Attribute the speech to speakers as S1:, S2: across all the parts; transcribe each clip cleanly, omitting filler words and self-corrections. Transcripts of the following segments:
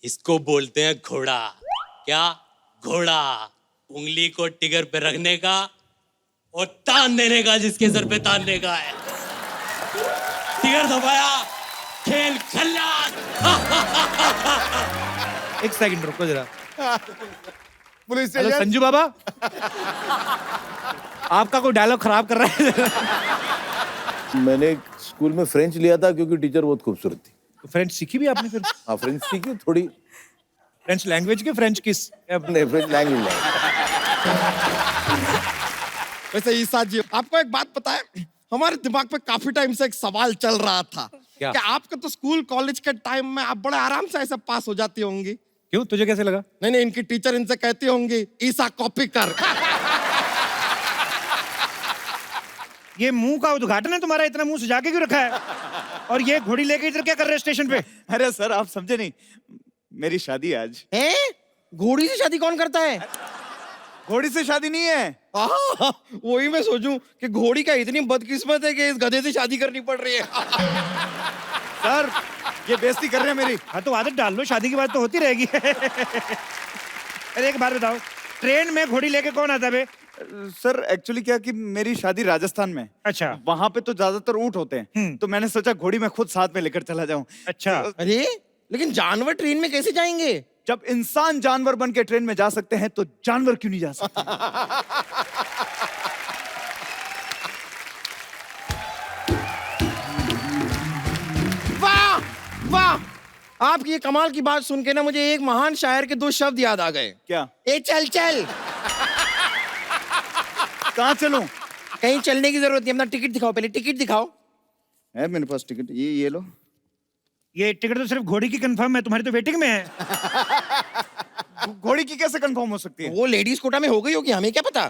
S1: इसको बोलते हैं घोड़ा। क्या? घोड़ा। उंगली को टिगर पे रखने का और तान देने का जिसके सर पे तानने का है। टिगर दबाया, खेल खल्लास।
S2: एक सेकंड रुको जरा।
S3: Police
S2: hello
S3: station.
S2: Sanju Baba, आपका कोई डायलॉग खराब कर रहा है।
S3: मैंने स्कूल में फ्रेंच लिया था क्योंकि टीचर बहुत खूबसूरत थी।
S2: फ्रेंच सीखी भी आपने फिर?
S3: हाँ, फ्रेंच सीखी थोड़ी।
S2: फ्रेंच लैंग्वेज की फ्रेंच किस?
S3: नहीं, फ्रेंच लैंग्वेज।
S4: वैसे ईसा जी, आपको एक बात पता है, हमारे दिमाग पे काफी टाइम से एक सवाल चल रहा था
S2: क्या?
S4: कि आपका तो स्कूल कॉलेज के टाइम में आप बड़े आराम से ऐसे पास हो जाती होंगी।
S2: क्यों, तुझे कैसे लगा?
S4: नहीं नहीं, इनकी टीचर इनसे कहती होंगी ईसा कॉपी कर।
S2: ये मुंह का उद्घाटन है तुम्हारा? इतना मुंह सजा के क्यों रखा है? और ये घोड़ी लेके इधर क्या कर रहे हैं स्टेशन पे?
S5: अरे सर आप समझे नहीं, मेरी शादी है आज।
S4: हैं? घोड़ी से शादी कौन करता है?
S5: घोड़ी से शादी नहीं है।
S4: वही मैं सोचूं कि घोड़ी का इतनी बदकिस्मत है कि इस गधे से शादी करनी पड़ रही है।
S5: सर ये बेइज्जती कर रहे हैं मेरी।
S2: हाँ तो आदत डाल लो, शादी की बात तो होती रहेगी। अरे एक बात बताओ, ट्रेन में घोड़ी लेके कौन आता बे?
S5: सर एक्चुअली क्या कि मेरी शादी राजस्थान में।
S2: अच्छा।
S5: वहां पे तो ज्यादातर ऊंट होते हैं, तो मैंने सोचा घोड़ी में खुद साथ में लेकर चला जाऊं।
S2: अच्छा।
S4: अरे लेकिन जानवर ट्रेन में कैसे जाएंगे?
S5: जब इंसान जानवर बन के ट्रेन में जा सकते हैं तो जानवर क्यों नहीं जा सकते?
S4: वाह वाह, आपकी ये कमाल की बात सुन के ना मुझे एक महान शायर के दो शब्द याद आ गए।
S5: क्या?
S4: ए चल चल।
S5: कहाँ चलूं?
S4: कहीं चलने की जरूरत नहीं, अपना टिकट दिखाओ, पहले टिकट दिखाओ।
S5: है मेरे पास टिकट, ये लो।
S2: ये टिकट तो सिर्फ घोड़ी की कंफर्म है, तुम्हारी तो वेटिंग में है।
S5: घोड़ी की कैसे कंफर्म हो सकती है?
S4: वो लेडीज कोटा में हो गई होगी, हमें क्या पता।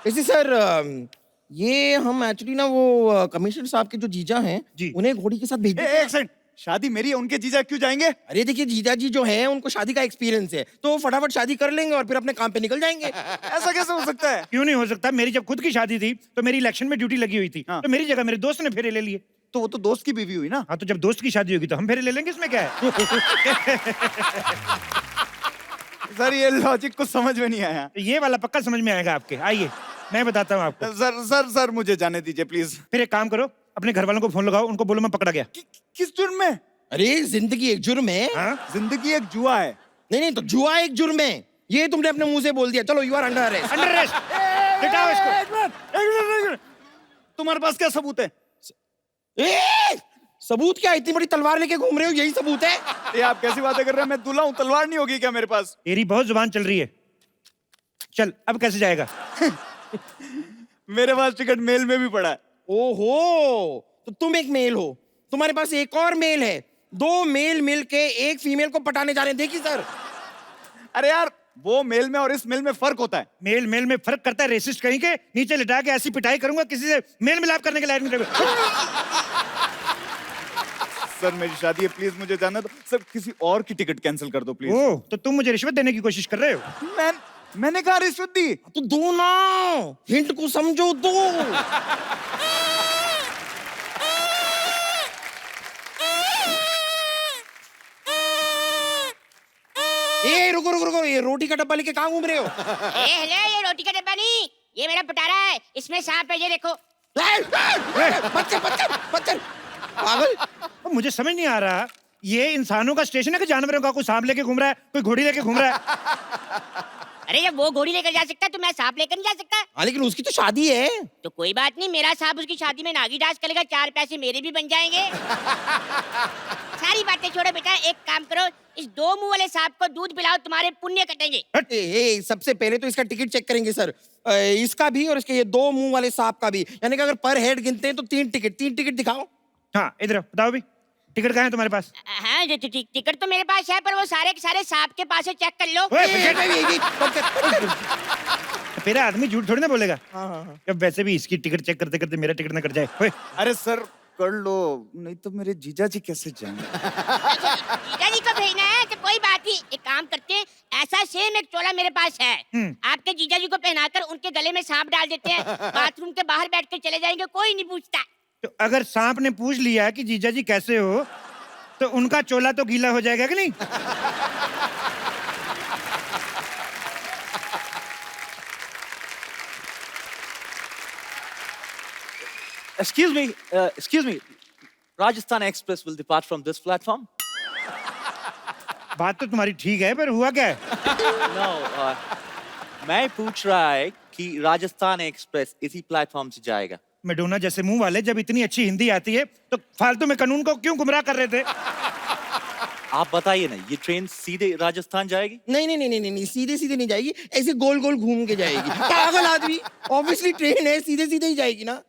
S4: वैसे सर, ये हम एक्चुअली ना वो कमिश्नर साहब के जो जीजा हैं
S2: जी,
S4: उन्हें घोड़ी के साथ भेज दें।
S5: एक सेकंड, शादी मेरी है, उनके जीजा क्यों जाएंगे?
S4: अरे देखिए, जीजा जी जो हैं उनको शादी का एक्सपीरियंस है, तो वो फटाफट शादी कर लेंगे और फिर अपने काम पे निकल जाएंगे।
S5: ऐसा कैसे हो सकता है?
S2: क्यों नहीं हो सकता? मेरी जब खुद की शादी थी तो मेरी इलेक्शन में ड्यूटी लगी हुई थी,
S5: हाँ।
S2: तो मेरी जगह मेरे दोस्त ने फेरे ले लिए।
S5: तो वो तो दोस्त की बीवी हुई ना।
S2: हाँ तो जब दोस्त की शादी होगी तो हम फेरे ले लेंगे, इसमें क्या है?
S5: सर ये लॉजिक कुछ समझ में नहीं आया।
S2: ये वाला पक्का समझ में आएगा आपके, आइए मैं बताता हूँ आपको।
S5: सर मुझे जाने दीजिए प्लीज।
S2: फिर एक काम करो, अपने घर वालों को फोन लगाओ, उनको बोलो मैं पकड़ा गया।
S5: किस जुर्म में?
S4: अरे जिंदगी एक जुर्म है।
S2: हाँ?
S5: जिंदगी एक जुआ है।
S4: नहीं तो जुआ एक जुर्म है, ये तुमने अपने मुंह से बोल दिया। चलो, you are under arrest.
S2: Under arrest. लिटाओ इसको।
S5: एक मिनट। तुम्हारे पास क्या सबूत है?
S4: सबूत क्या? इतनी बड़ी तलवार लेके घूम रहे हो, यही सबूत है?
S5: ये आप कैसी बातें कर रहे हैं? मैं दूल्हा हूँ, तलवार नहीं होगी क्या मेरे पास?
S2: तेरी बहुत जुबान चल रही है। चल अब कैसे जाएगा?
S5: मेरे पास टिकट मेल में भी पड़ा है।
S4: ओहो, तो तुम एक मेल हो, तुम्हारे पास एक और मेल है। दो मेल मिलके एक फीमेल को पटाने जा रहे हैं। देखिए सर।
S5: अरे यार, वो मेल में और इस मेल में फर्क होता है।
S2: मेल मेल में फर्क करता है, रेसिस्ट कहीं के। नीचे लिटा के ऐसी पिटाई करूंगा, किसी से मेल मिलाप करने के लायक नहीं रहेगा।
S5: सर मेरी शादी है, प्लीज मुझे जाना दो। सर किसी और की टिकट कैंसिल कर दो प्लीज।
S2: ओह, तो तुम मुझे रिश्वत देने की कोशिश कर रहे हो?
S5: मैंने कहा रिश्वत दी?
S4: तो दो ना, हिंट को समझो, दो। ए रुको रुको रुको, ये रोटी का डब्बा लेके कहाँ घूम रहे हो?
S6: हेलो, ये रोटी का डब्बा नहीं, ये मेरा पटारा है, इसमें सांप है, ये देखो।
S4: बच्चन पागल।
S2: मुझे समझ नहीं आ रहा, ये इंसानों का स्टेशन है कि जानवरों का? कोई सांप लेके घूम रहा है, कोई घोड़ी लेके घूम रहा है।
S6: अरे जब वो घोड़ी लेकर जा सकता है तो मैं सांप लेकर नहीं जा सकता?
S4: हाँ लेकिन उसकी तो शादी है।
S6: तो कोई बात नहीं, मेरा सांप उसकी शादी में नागी डांस करेगा, 4 पैसे मेरे भी बन जाएंगे। सारी बातें छोड़ो बेटा, एक काम करो, इस 2 मुंह वाले सांप को दूध पिलाओ, तुम्हारे पुण्य कटेंगे।
S4: सबसे पहले तो इसका टिकट चेक करेंगे सर, इसका भी और इसके ये 2 मुंह वाले सांप का भी। यानी कि अगर पर हेड गिनते हैं तो 3 टिकट दिखाओ।
S2: हाँ इधर बताओ भी, टिकट कहाँ है तुम्हारे पास?
S6: हाँ टिकट तो मेरे पास है, पर वो सारे के सारे सांप के पास है, चेक कर लो।
S2: तेरा आदमी झूठ थोड़ी ना बोलेगा।
S4: हाँ।
S2: अब वैसे भी इसकी टिकट चेक करते करते मेरा टिकट ना कट जाए।
S5: अरे सर कर लो, नहीं तो मेरे जीजा जी कैसे जाएंगे?
S6: जीजा जी को भेजना है तो कोई बात नहीं, एक काम करते हैं, ऐसा सेम एक चोला मेरे पास है, आपके जीजा जी को पहनाकर उनके गले में सांप डाल देते हैं, बाथरूम के बाहर बैठ के चले जाएंगे, कोई नहीं पूछता।
S2: तो अगर सांप ने पूछ लिया कि जीजा जी कैसे हो, तो उनका चोला तो गीला हो जाएगा कि नहीं?
S7: Excuse me. Rajasthan Express will depart from this platform.
S2: बात तो तुम्हारी ठीक है, पर हुआ क्या है?
S7: No, मैं पूछ रहा है कि राजस्थान एक्सप्रेस इसी प्लेटफॉर्म से जाएगा.
S2: मेडोना जैसे मुंह वाले, जब इतनी अच्छी हिंदी आती है तो फालतू में कानून को क्यों गुमराह कर रहे थे?
S7: आप बताइए ना, ये ट्रेन सीधे राजस्थान जाएगी?
S4: नहीं नहीं नहीं नहीं नहीं, सीधे सीधे नहीं जाएगी, ऐसे गोल गोल घूम के जाएगी। पागल आदमी, ऑब्वियसली ट्रेन है, सीधे सीधे ही जाएगी ना।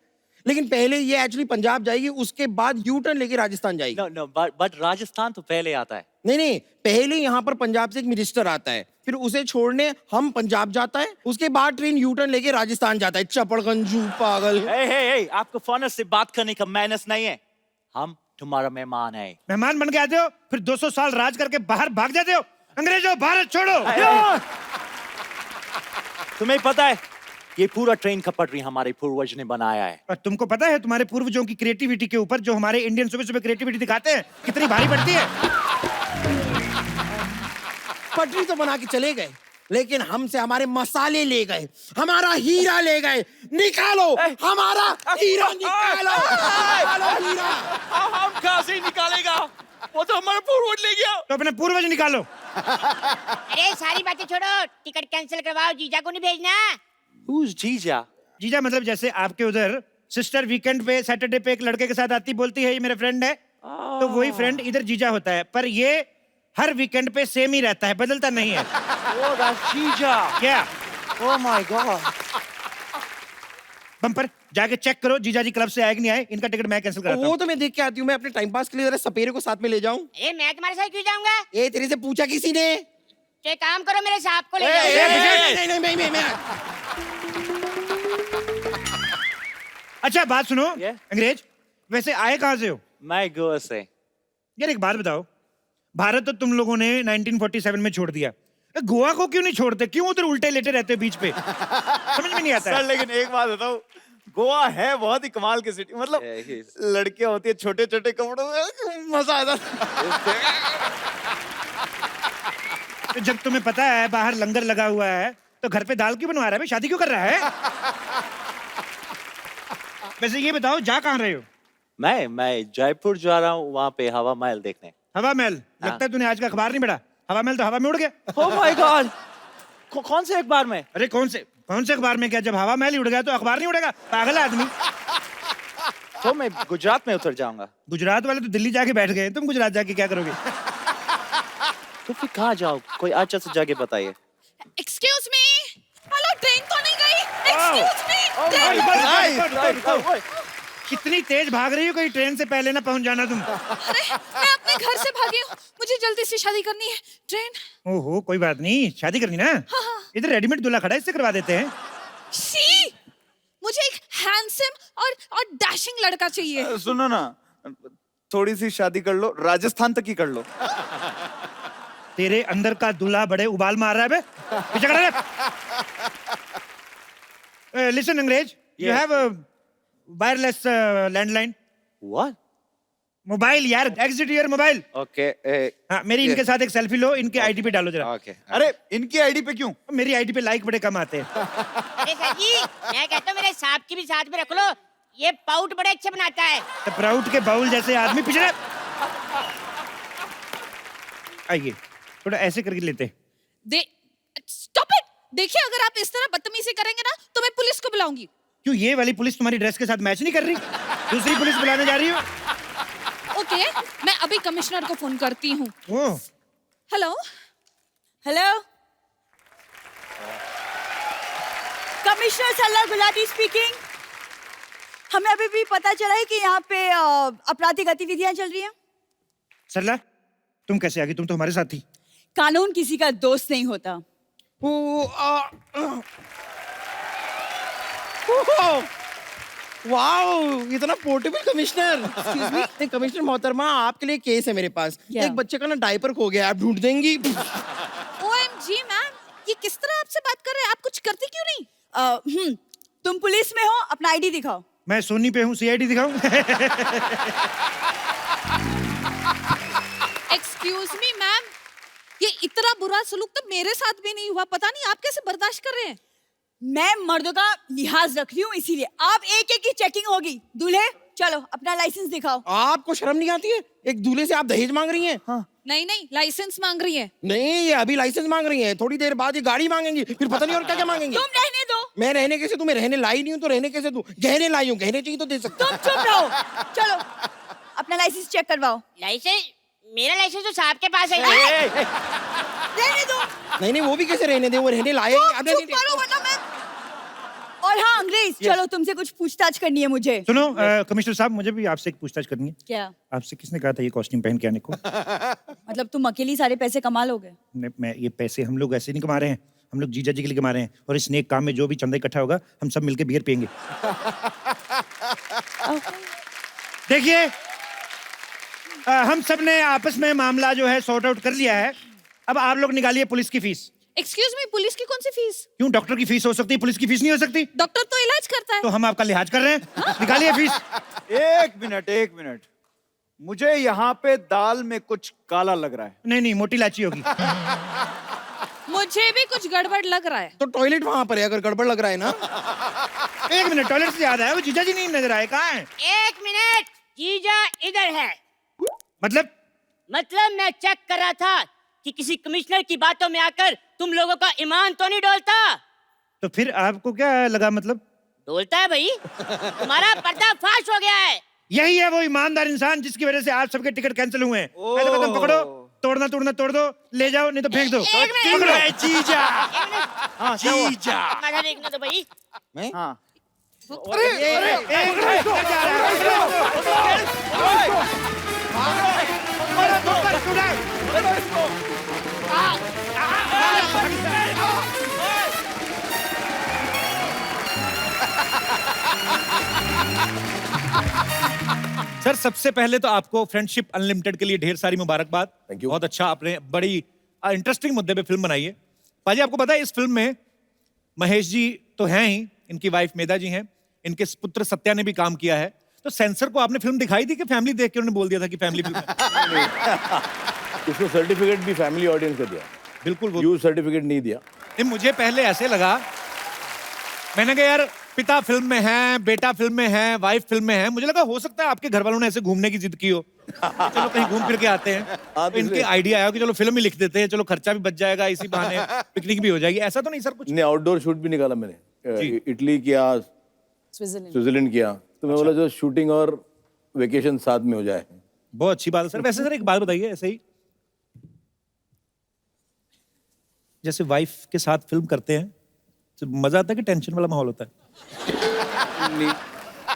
S4: लेकिन पहले ये एक्चुअली पंजाब जाएगी, उसके बाद यू टर्न लेके राजस्थान जाएगी।
S7: No, but राजस्थान तो पहले आता है.
S4: नहीं नहीं, पहले यहाँ पर पंजाब से एक मिनिस्टर आता है, फिर उसे छोड़ने हम पंजाब जाता है, उसके बाद ट्रेन यू टर्न लेके राजस्थान जाता है। चपड़गंजू पागल।
S7: Hey, आपको फॉरनर से बात करने का मैनर्स नहीं है. हम तुम्हारा मेहमान है.
S2: मेहमान बन के आते हो, फिर 200 साल राज करके बाहर भाग जाते हो। अंग्रेजों, भारत छोड़ो।
S7: तुम्हें पता है, ये पूरा ट्रेन का पटरी हमारे पूर्वज ने बनाया है.
S2: और तुमको पता है तुम्हारे पूर्वजों की क्रिएटिविटी के ऊपर जो हमारे इंडियन सुबह सुबह क्रिएटिविटी दिखाते हैं कितनी भारी पड़ती है?
S4: पटरी तो बना के चले गए, लेकिन हमसे हमारे मसाले ले गए, हमारा हीरा ले गए। निकालो हमारा हीरा, निकालो, निकालो हीरा।
S7: हम कहाँ से निकालेगा? वो तो हमारा पूर्वज ले गया.
S2: तो अपने पूर्वज निकालो।
S6: अरे सारी बातें छोड़ो, टिकट कैंसिल करवाओ, जीजा को नहीं भेजना।
S7: Who's जीजा?
S2: जीजा मतलब जैसे आपके उधर सिस्टर वीकेंड पे सैटरडे पे एक लड़के के साथ आती, बोलती है ये मेरा फ्रेंड है, तो वही फ्रेंड इधर जीजा होता है। पर ये हर वीकेंड पे सेम ही रहता है, बदलता नहीं है।
S7: Oh, that's जीजा.
S2: क्या?
S7: Oh my God.
S2: बम्पर जाके चेक करो जीजा जी क्लब से आए कि नहीं आए, इनका टिकट मैं कैंसिल कराता
S4: वो
S2: हूँ।
S4: तो मैं देख के आती हूँ, मैं अपने टाइम पास के लिए जरा सपेरे को साथ में ले जाऊं।
S6: अरे मैं तुम्हारे साथ क्यों जाऊंगा?
S4: ये तेरे से पूछा किसी ने?
S6: तो एक काम करो, मेरे सांप को ले
S7: ए,
S6: जाओ।
S7: ए,
S4: नहीं नहीं नहीं, मैं
S2: अच्छा बात सुनो,
S7: Yeah?
S2: अंग्रेज वैसे आए कहाँ से हो?
S7: मैं गोवा से.
S2: यार एक बात बताओ, भारत तो तुम लोगों ने 1947 में छोड़ दिया, गोवा को क्यों नहीं छोड़ते? क्यों उधर उल्टे लेटे रहते हो बीच पे? समझ में नहीं आता
S5: सर
S2: है।
S5: लेकिन एक बात बताओ, गोवा है बहुत ही कमाल की सिटी, मतलब लड़कियां होती है छोटे छोटे कपड़ों में, मजा आता है।
S2: तो जब तुम्हें पता है बाहर लंगर लगा हुआ है तो घर पे दाल क्यों बनवा रहा है? शादी क्यों कर रहा है? वैसे ये बताओ जा कहाँ रहे हो?
S7: मैं जयपुर जा रहा हूँ, वहाँ पे हवा महल देखने.
S2: हवा महल? लगता है तूने आज का अखबार नहीं पढ़ा। हवा महल तो हवा में उड़ गया।
S7: Oh my God. कौन से अखबार में?
S2: अरे कौन से अखबार में? क्या जब हवा महल ही उड़ गया तो अखबार नहीं उड़ेगा? पागल आदमी।
S7: तो मैं गुजरात में उतर जाऊंगा.
S2: गुजरात वाले तो दिल्ली जाके बैठ गए, तुम गुजरात जाके क्या करोगे?
S7: तो फिर कहाँ जाओ? कोई अच्छा सा जगह बताइए.
S8: एक्सक्यूज मी, हेलो, ट्रेन तो नहीं गई? एक्सक्यूज मी,
S2: कितनी तेज भाग रही हो, कहीं ट्रेन से पहले ना पहुंच जाना तुम।
S8: अरे मैं अपने घर से भागी हूँ, मुझे जल्दी से शादी करनी है। ट्रेन।
S2: ओहो कोई बात नहीं, शादी करनी ना? इधर रेडीमेड दूल्हा खड़ा है, इससे करवा देते हैं।
S8: शी, मुझे एक हैंडसम और डैशिंग लड़का चाहिए।
S5: सुनो ना, थोड़ी सी शादी कर लो, राजस्थान तक ही कर लो।
S2: तेरे अंदर का दूल्हा बड़े उबाल मार रहा है बे। पीछे खड़ा रह। लिसन अंग्रेज, you have wireless landline.
S7: What?
S2: Mobile यार, एग्जिट योर मोबाइल।
S7: Okay.
S2: हाँ, मेरी इनके साथ एक सेल्फी लो, इनके आईडी पे डालो जरा।
S7: Okay.
S5: अरे इनकी आईडी पे क्यों?
S2: मेरी आईडी पे लाइक बड़े कम आते हैं।
S6: अरे सर जी, मैं कहता हूँ मेरे सांप की भी साथ में रख लो, ये पाउट बड़े अच्छे बनाता है।
S2: तो प्राउड के बाउल जैसे आदमी पिछड़े। आइए थोड़ा ऐसे करके लेते।
S8: Stop it. देखिए, अगर आप इस तरह बदतमीजी करेंगे ना तो मैं पुलिस को बुलाऊंगी।
S2: क्यों, ये वाली पुलिस तुम्हारी ड्रेस के साथ मैच नहीं कर रही? दूसरी पुलिस बुलाने जा रही हो?
S8: ओके, मैं अभी कमिश्नर को फोन करती हूँ।
S2: ओह,
S8: हेलो हेलो,
S9: कमिश्नर सरला गुलाटी स्पीकिंग। हमें अभी भी पता चला है कि यहाँ पे आपराधिक गतिविधियां चल रही हैं।
S2: सरला तुम कैसे आ गई? तुम तो हमारे साथ थी।
S9: कानून किसी का दोस्त नहीं होता।
S4: वाओ, इतना portable commissioner. Excuse me, commissioner मोहतरमा, आपके लिए केस है मेरे पास।
S9: क्या?
S4: एक बच्चे का ना डायपर खो गया, आप ढूंढ देंगी?
S8: OMG मैम, ये किस तरह आपसे बात कर रहे हैं? आप कुछ करती क्यों नहीं?
S9: तुम पुलिस में हो, अपना आईडी दिखाओ।
S2: मैं सोनी पे हूँ, CID दिखाऊं?
S8: एक्सक्यूज मी मैम, ये इतना बुरा सलूक तो मेरे साथ भी नहीं हुआ, पता नहीं आप कैसे बर्दाश्त कर रहे हैं।
S9: मैं मर्दों का लिहाज रख रही हूँ, इसीलिए आप एक एक की चेकिंग होगी। दूल्हे चलो अपना लाइसेंस दिखाओ।
S4: आपको शर्म नहीं आती है? एक दूल्हे से आप दहेज मांग रही हैं? हाँ।
S8: नहीं नहीं, लाइसेंस मांग रही है।
S4: नहीं, ये अभी लाइसेंस मांग रही है, थोड़ी देर बाद ये गाड़ी मांगेंगी, फिर पता नहीं और क्या क्या मांगेंगी।
S9: तुम रहने दो।
S4: मैं रहने कैसे दूं? मैं रहने लाई नहीं हूँ तो रहने कैसे दूं? गहने लाई हूँ, गहने चाहिए तो दे सकता
S9: तुम चुप रहो। चलो अपना लाइसेंस चेक करवाओ।
S6: लाइसेंस? मेरा लाइसेंस तो साहब के पास है।
S9: रहने दो।
S4: नहीं नहीं, वो भी कैसे रहने दे? वो रहने लाए
S9: तुम चुप करो वरना मैं। और हाँ अंग्रेज, चलो तुमसे कुछ पूछताछ करनी है मुझे।
S2: सुनो कमिश्नर साहब, मुझे भी आपसे एक पूछताछ करनी है।
S9: क्या?
S2: आपसे किसने कहा था ये कॉस्ट्यूम पहन के आने को?
S9: मतलब तुम अकेली सारे पैसे कमा लोगे?
S2: मैं ये पैसे हम लोग ऐसे नहीं कमा रहे हैं, हम लोग जीजा जी के लिए कमा रहे हैं, और इस नेक काम में जो भी चंदा इकट्ठा होगा हम सब मिलके बियर पियेंगे। देखिए हम सब ने आपस में मामला जो है सॉर्ट आउट कर लिया है। अब आप लोग निकालिए पुलिस की फीस।
S8: एक्सक्यूज मी, पुलिस की कौन सी फीस?
S2: क्यों, डॉक्टर की फीस हो सकती है, पुलिस की फीस नहीं हो सकती?
S8: डॉक्टर तो इलाज करता है।
S2: तो हम आपका लिहाज कर रहे हैं, निकालिए फीस।
S5: एक मिनट, मुझे यहाँ पे दाल में कुछ काला लग रहा है।
S2: नहीं नहीं, मोटी इलायची होगी।
S8: मुझे भी कुछ गड़बड़ लग रहा है।
S4: तो टॉयलेट वहां पर है, अगर गड़बड़ लग रहा है ना।
S2: एक मिनट, टॉयलेट से याद आया, वो जीजा जी नहीं नजर आए, कहाँ हैं?
S6: एक मिनट, जीजा इधर है।
S2: मतलब
S6: मैं चेक कर रहा था कि किसी कमिश्नर की बातों में आकर तुम लोगों का ईमान तो नहीं डोलता।
S2: तो फिर आपको क्या लगा? मतलब
S6: डोलता है भाई, तुम्हारा पर्दाफाश हो गया है।
S2: यही है वो ईमानदार इंसान जिसकी वजह से आप सबके टिकट कैंसिल हुए हैं। मैं तो कहता हूं, पकड़ो, तोड़ना तोड़ दो, ले जाओ, नहीं तो फेंक दो।
S6: एक मिनट।
S2: पकड़ो।
S5: जीजा। हाँ,
S2: जीजा।
S6: माथा देखने दो भाई।
S5: हाँ।
S2: सर सबसे पहले तो आपको फ्रेंडशिप अनलिमिटेड के लिए ढेर सारी मुबारकबाद।
S3: Thank you.
S2: बहुत अच्छा, आपने बड़ी इंटरेस्टिंग मुद्दे पे फिल्म बनाई है। पाजी आपको पता है इस फिल्म में महेश जी तो हैं ही, इनकी वाइफ मेधा जी हैं, इनके पुत्र सत्या ने भी काम किया है। तो सेंसर को आपने फिल्म दिखाई थी कि फैमिली देख के उन्होंने बोल दिया था कि फैमिली फिल्म है?
S3: उसको सर्टिफिकेट भी फैमिली ऑडियंस का दिया,
S2: बिल्कुल वो
S3: यू सर्टिफिकेट नहीं दिया।
S2: नहीं, मुझे पहले ऐसे लगा, मैंने कहा यार पिता फिल्म में है, बेटा फिल्म में है, वाइफ फिल्म में है, मुझे लगा हो सकता है आपके घर वालों ने ऐसे घूमने की जिद की हो, चलो कहीं घूम फिर के आते हैं। तो इनके आइडिया आया कि चलो फिल्म ही लिख देते हैं, चलो खर्चा भी बच जाएगा, इसी बहाने पिकनिक भी हो जाएगी। ऐसा तो नहीं सर कुछ?
S3: नहीं, आउटडोर शूट भी निकाला मैंने, इटली किया, स्विट्जरलैंड किया। तो मैं बोला जो शूटिंग और वेकेशन साथ में हो जाए।
S2: बहुत अच्छी बात है सर। वैसे सर एक बात बताइए, ऐसे ही जैसे वाइफ के साथ फिल्म करते हैं तो मजा आता है कि टेंशन वाला माहौल होता है?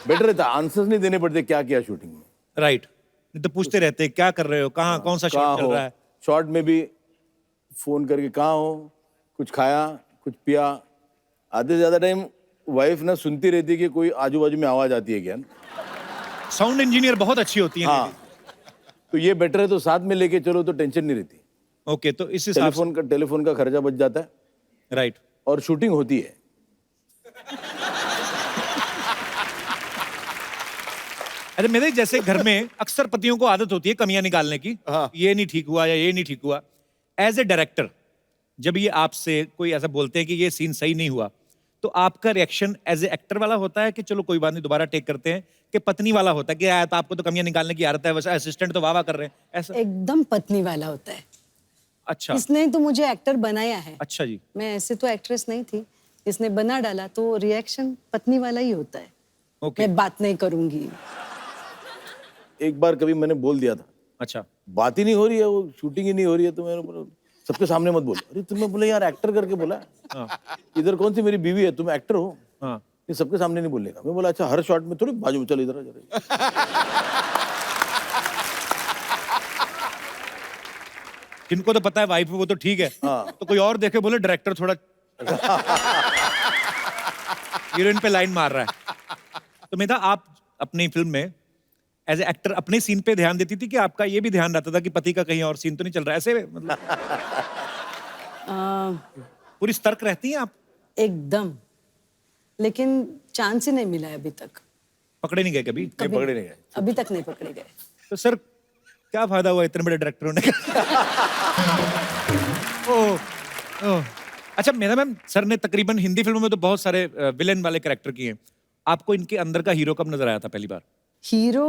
S3: बेटर रहता, आंसर्स नहीं देने पड़ते क्या किया शूटिंग में।
S2: राइट, नहीं तो पूछते रहते हैं क्या कर रहे हो, कहाँ, कौन सा शॉट चल रहा है।
S3: शॉट में भी फोन करके कहाँ हो, कुछ खाया, कुछ पिया। आधे से ज्यादा टाइम वाइफ ना सुनती रहती है कि कोई आजू बाजू में आवाज आती है क्या।
S2: साउंड इंजीनियर बहुत अच्छी होती है।
S3: हाँ, तो ये बेटर है, तो साथ में लेके चलो तो टेंशन नहीं रहती।
S2: ओके, तो इस हिसाब से
S3: टेलीफोन का खर्चा बच जाता है।
S2: राइट,
S3: और शूटिंग होती है।
S2: अरे मेरे जैसे घर में अक्सर पतियों को आदत होती है कमियां निकालने की।
S3: हाँ।
S2: ये नहीं ठीक हुआ या ये नहीं ठीक हुआ। एज ए डायरेक्टर जब ये आपसे कोई ऐसा बोलते हैं कि ये सीन सही नहीं हुआ, तो आपका रिएक्शन एज ए एक्टर वाला होता है कि चलो कोई बात नहीं दोबारा टेक करते हैं, कि पत्नी वाला होता है कि यार तो आपको तो कमियां निकालने की आदत है, वैसे असिस्टेंट तो वाह कर रहे हैं, ऐसा?
S10: एकदम पत्नी वाला होता है।
S2: अच्छा,
S10: इसने तो मुझे एक्टर बनाया है।
S2: अच्छा जी।
S10: मैं ऐसे तो एक्ट्रेस नहीं थी, इसने बना डाला तो रिएक्शन पत्नी वाला ही होता है।
S2: ओके,
S10: मैं बात नहीं करूंगी।
S3: एक बार कभी मैंने बोल दिया था,
S2: अच्छा,
S3: बात ही नहीं हो रही है, वो शूटिंग ही नहीं हो रही है, तो मैंने बोला सबके सामने मत बोलो। अरे तुमने बोला यार एक्टर करके बोला।
S2: हाँ।
S3: इधर कौन सी मेरी बीवी है, तुम एक्टर हो।
S2: हाँ।
S3: ये सबके सामने नहीं बोलेगा। मैं बोला अच्छा हर शॉट में थोड़ी बाजू में चल इधर आ जा।
S2: जिनको तो पता है वाइफ वो तो ठीक है।
S3: हाँ।
S2: तो कोई और देखे बोले डायरेक्टर थोड़ा हीरोइन पे लाइन मार रहा है। तो मेधा आप अपनी फिल्म में एज ए एक्टर अपने सीन पे ध्यान देती थी कि आपका ये भी ध्यान रहता था कि पति का कहीं और सीन तो नहीं चल रहा है, ऐसे मतलब पूरी सतर्क रहती हैं आप?
S10: एकदम, लेकिन चांस ही नहीं मिला है अभी तक।
S2: पकड़े नहीं गए कभी?
S3: नहीं पकड़े नहीं गए।
S10: अभी तक नहीं पकड़े गए।
S2: तो सर क्या फायदा हुआ इतने बड़े डायरेक्टर होने का? ओह, अच्छा मेरा मैम, सर ने तकरीबन हिंदी फिल्मों में तो बहुत सारे विलेन वाले कैरेक्टर किए हैं, आपको इनके अंदर का हीरो कब नजर आया था पहली बार?
S10: हीरो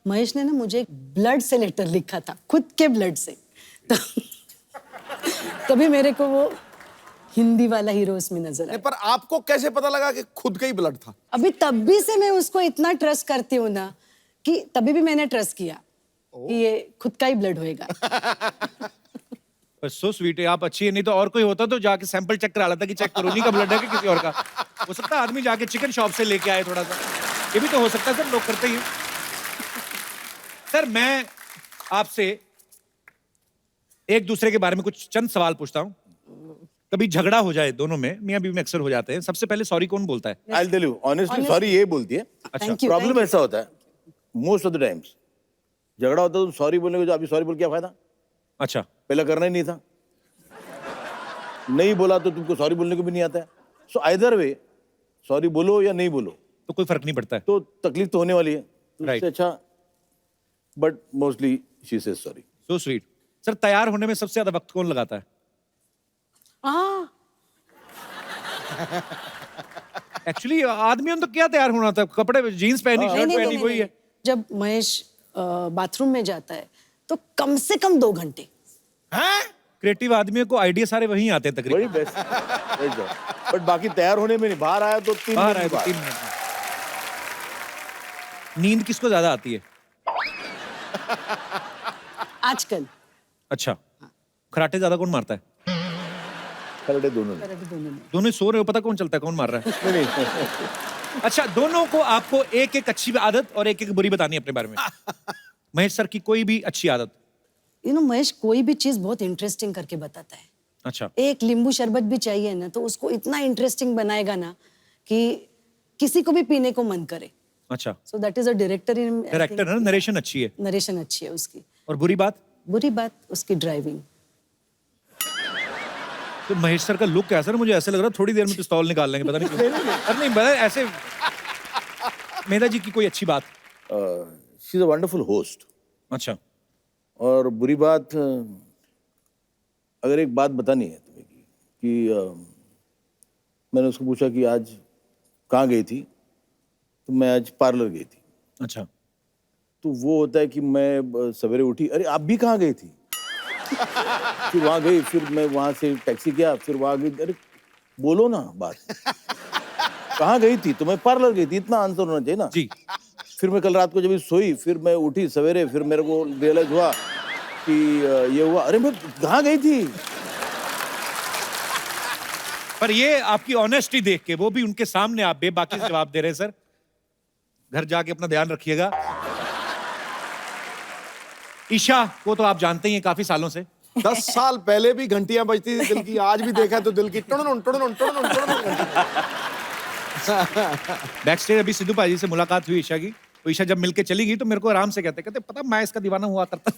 S10: महेश ने ना मुझे ब्लड से लेटर लिखा था, खुद के ब्लड से, तो तभी मेरे को वो हिंदी वाला हीरो उसमें नजर आया।
S11: पर आपको कैसे पता लगा कि खुद का ही ब्लड था?
S10: अभी तब भी से मैं उसको इतना ट्रस्ट करती हूँ ना, कि तभी भी मैंने ट्रस्ट किया कि ये खुद का ही ब्लड होएगा।
S2: सो स्वीट है, आप अच्छी है, नहीं तो और कोई होता तो जाके सैंपल चेक करा लेता कि चेक करो, नहीं का ब्लड है कि किसी और का। हो सकता है आदमी जाके चिकन शॉप से लेके आए थोड़ा सा, ये भी तो हो सकता है सर, लोग करते ही हैं। सर मैं आपसे एक दूसरे के बारे में कुछ चंद सवाल पूछता हूँ। कभी झगड़ा हो जाए दोनों में, मियां बीवी में अक्सर हो जाते हैं, सबसे पहले सॉरी कौन बोलता है?
S3: I'll tell you, honestly, sorry ये बोलती है।
S10: Thank you,
S3: problem
S10: thank you.
S3: ऐसा होता है, मोस्ट ऑफ द टाइम्स झगड़ा होता है तो सॉरी बोलने को, जो अभी सॉरी बोल क्या फायदा?
S2: अच्छा,
S3: पहले करना ही नहीं था, नहीं बोला तो तुमको सॉरी बोलने को भी नहीं आता है। सो आइदर वे सॉरी बोलो या नहीं बोलो
S2: तो कोई फर्क नहीं पड़ता है।
S3: तो तकलीफ तो होने वाली है, तो
S2: Right.
S3: इससे अच्छा, but mostly she says sorry.
S2: So sweet. Sir तैयार होने में सबसे ज्यादा वक्त कौन लगाता है? एक्चुअली आदमियों तो क्या तैयार होना था, कपड़े जीन्स पहनी, शर्ट पहनी, वही है।
S10: जब महेश बाथरूम में जाता है तो कम से कम 2 घंटे।
S2: क्रिएटिव आदमियों को आइडिया सारे वहीं आते हैं
S3: वही
S2: तकरीबन।
S3: बेस्ट, बट बाकी तैयार होने में नहीं, बाहर आया तो 3
S2: बाहर
S3: मिनट
S2: आए तो
S3: बाद।
S2: 3 मिनट में। नींद किसको ज्यादा आती है?
S10: आजकल
S2: अच्छा, खराटे ज्यादा कौन मारता है?
S3: खराटे दोनों।
S2: दोनों सो रहे हो, पता कौन चलता है कौन मार रहा है?
S3: नहीं
S2: अच्छा, दोनों को आपको एक एक अच्छी आदत और एक एक बुरी बतानी है अपने बारे में। महेश सर की कोई भी अच्छी आदत।
S10: महेश कोई भी चीज बहुत इंटरेस्टिंग करके बताता है।
S2: अच्छा,
S10: एक नींबू शरबत भी चाहिए ना तो उसको इतना इंटरेस्टिंग बनाएगा ना कि किसी को भी पीने को मन करे।
S2: अच्छा,
S10: so that is a director in
S2: director है, नरेशन अच्छी है।
S10: नरेशन अच्छी है उसकी।
S2: और बुरी बात?
S10: बुरी बात उसकी ड्राइविंग।
S2: तो महेश सर का लुक कैसा है, मुझे ऐसे लग रहा है थोड़ी देर में पिस्तौल निकाल लेंगे, पता नहीं क्यों। अरे नहीं, बता ऐसे। मेधा जी की कोई अच्छी बात?
S3: She is a wonderful host.
S2: अच्छा,
S3: और बुरी बात, अगर एक बात बतानी है तुम्हें कि मैंने उसको पूछा कि आज कहाँ गई थी, तो मैं आज पार्लर गई थी।
S2: अच्छा,
S3: तो वो होता है कि मैं सवेरे उठी, अरे आप भी कहाँ गई थी? फिर वहाँ गई, फिर मैं वहाँ से टैक्सी किया, फिर वहाँ गई, अरे बोलो ना बात, कहाँ गई थी? तो मैं पार्लर गई थी, इतना आंसर होना चाहिए ना
S2: जी।
S3: फिर मैं कल रात को जब सोई, फिर मैं उठी सवेरे, फिर मेरे को रियलाइज हुआ कि ये हुआ, अरे मैं कहाँ गई थी?
S2: पर ये आपकी ऑनेस्टी देख के, वो भी उनके सामने आप बेबाकी से जवाब दे रहे हैं सर। घर जाके अपना ध्यान रखिएगा। ईशा को तो आप जानते ही हैं काफी सालों से।
S11: 10 साल पहले भी घंटियां बजती थी दिल की, आज भी देखा तो दिल की टुन टुन टुन।
S2: बैक स्टेज अभी सिद्धू भाजी से मुलाकात हुई ईशा की, तो ईशा जब मिलके चली गई तो मेरे को आराम से कहते पता मैं इसका दीवाना हुआ करता।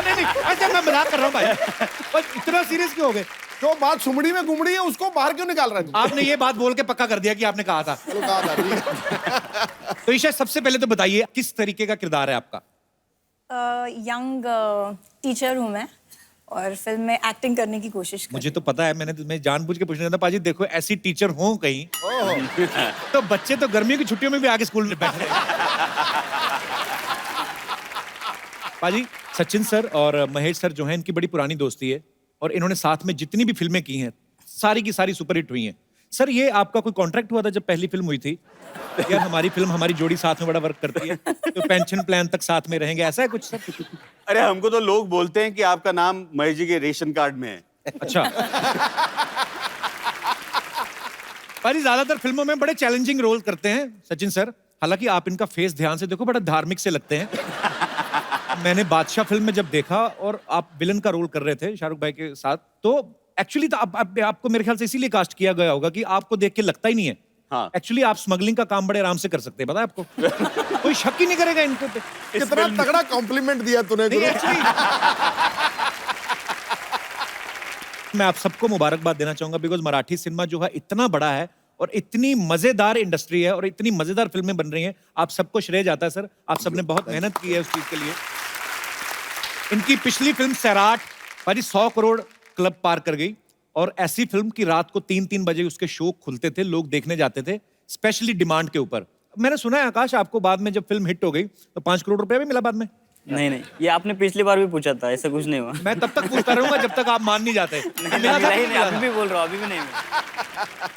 S2: नहीं, ऐसे मैं मजाक कर रहा हूँ भाई, पर इतना सीरियस क्यों हो गए?
S11: जो बात सुमड़ी में घुमड़ी है उसको बाहर क्यों निकाल रहे थे?
S2: आपने ये बात बोल के पक्का कर दिया कि आपने कहा था।
S11: चलो कहा था, ठीक है।
S2: तो ईशा सबसे पहले तो बताइए किस तरीके का किरदार है आपका?
S8: यंग टीचर हूँ मैं और फिल्म में एक्टिंग करने की कोशिश कर।
S2: मुझे तो पता है, मैं जानबूझ के पूछना था पाजी, देखो ऐसी टीचर हो कहीं तो बच्चे तो गर्मियों की छुट्टियों में भी आके स्कूल में बैठ रहे हैं। पाजी, सचिन सर और महेश सर जो हैं, इनकी बड़ी पुरानी दोस्ती है और इन्होंने साथ में जितनी भी फिल्में की हैं सारी की सारी सुपरहिट हुई हैं। सर ये आपका कोई कॉन्ट्रैक्ट हुआ था जब पहली फिल्म हुई थी, यार हमारी फिल्म हमारी जोड़ी साथ में बड़ा वर्क करती है तो पेंशन प्लान तक साथ में रहेंगे, ऐसा है कुछ सर?
S12: अरे हमको तो लोग बोलते हैं कि आपका नाम महेश जी के रेशन कार्ड में है।
S2: अच्छा। पर ज्यादातर फिल्मों में बड़े चैलेंजिंग रोल करते हैं सचिन सर, हालांकि आप इनका फेस ध्यान से देखो बड़ा धार्मिक से लगते हैं। मैंने बादशाह फिल्म में जब देखा और आप विलन का रोल कर रहे थे शाहरुख भाई के साथ, तो एक्चुअली तो आपको मेरे ख्याल से इसीलिए कास्ट किया गया होगा कि आपको देख के लगता ही नहीं है।
S12: हाँ।
S2: एक्चुअली आप स्मगलिंग का काम बड़े आराम से कर सकते हैं, पता है आपको। कोई शक ही नहीं करेगा इनको पे।
S11: कितना तगड़ा कॉम्प्लीमेंट दिया तूने गुरु।
S2: मैं आप सबको मुबारकबाद देना चाहूंगा बिकॉज मराठी सिनेमा जो है इतना बड़ा है और इतनी मजेदार इंडस्ट्री है और इतनी मजेदार फिल्में बन रही हैं, आप सबको श्रेय जाता है सर। आप सबने बहुत मेहनत की है उस चीज के लिए। इनकी पिछली फिल्म सैराट भाजी 100 करोड़ क्लब पार कर गई, और ऐसी फिल्म की रात को 3-3 बजे उसके शो खुलते थे, लोग देखने जाते थे, स्पेशली डिमांड के ऊपर। मैंने सुना है आकाश, आपको बाद में जब फिल्म हिट हो गई तो 5 करोड़ रुपया भी मिला बाद में?
S13: नहीं नहीं, ये आपने पिछली बार भी पूछा था, ऐसा कुछ नहीं हुआ।
S2: मैं तब तक पूछता रहूंगा जब तक आप मान नहीं जाते।
S13: नहीं, अभी भी बोल रहा हूँ, अभी भी नहीं मिला।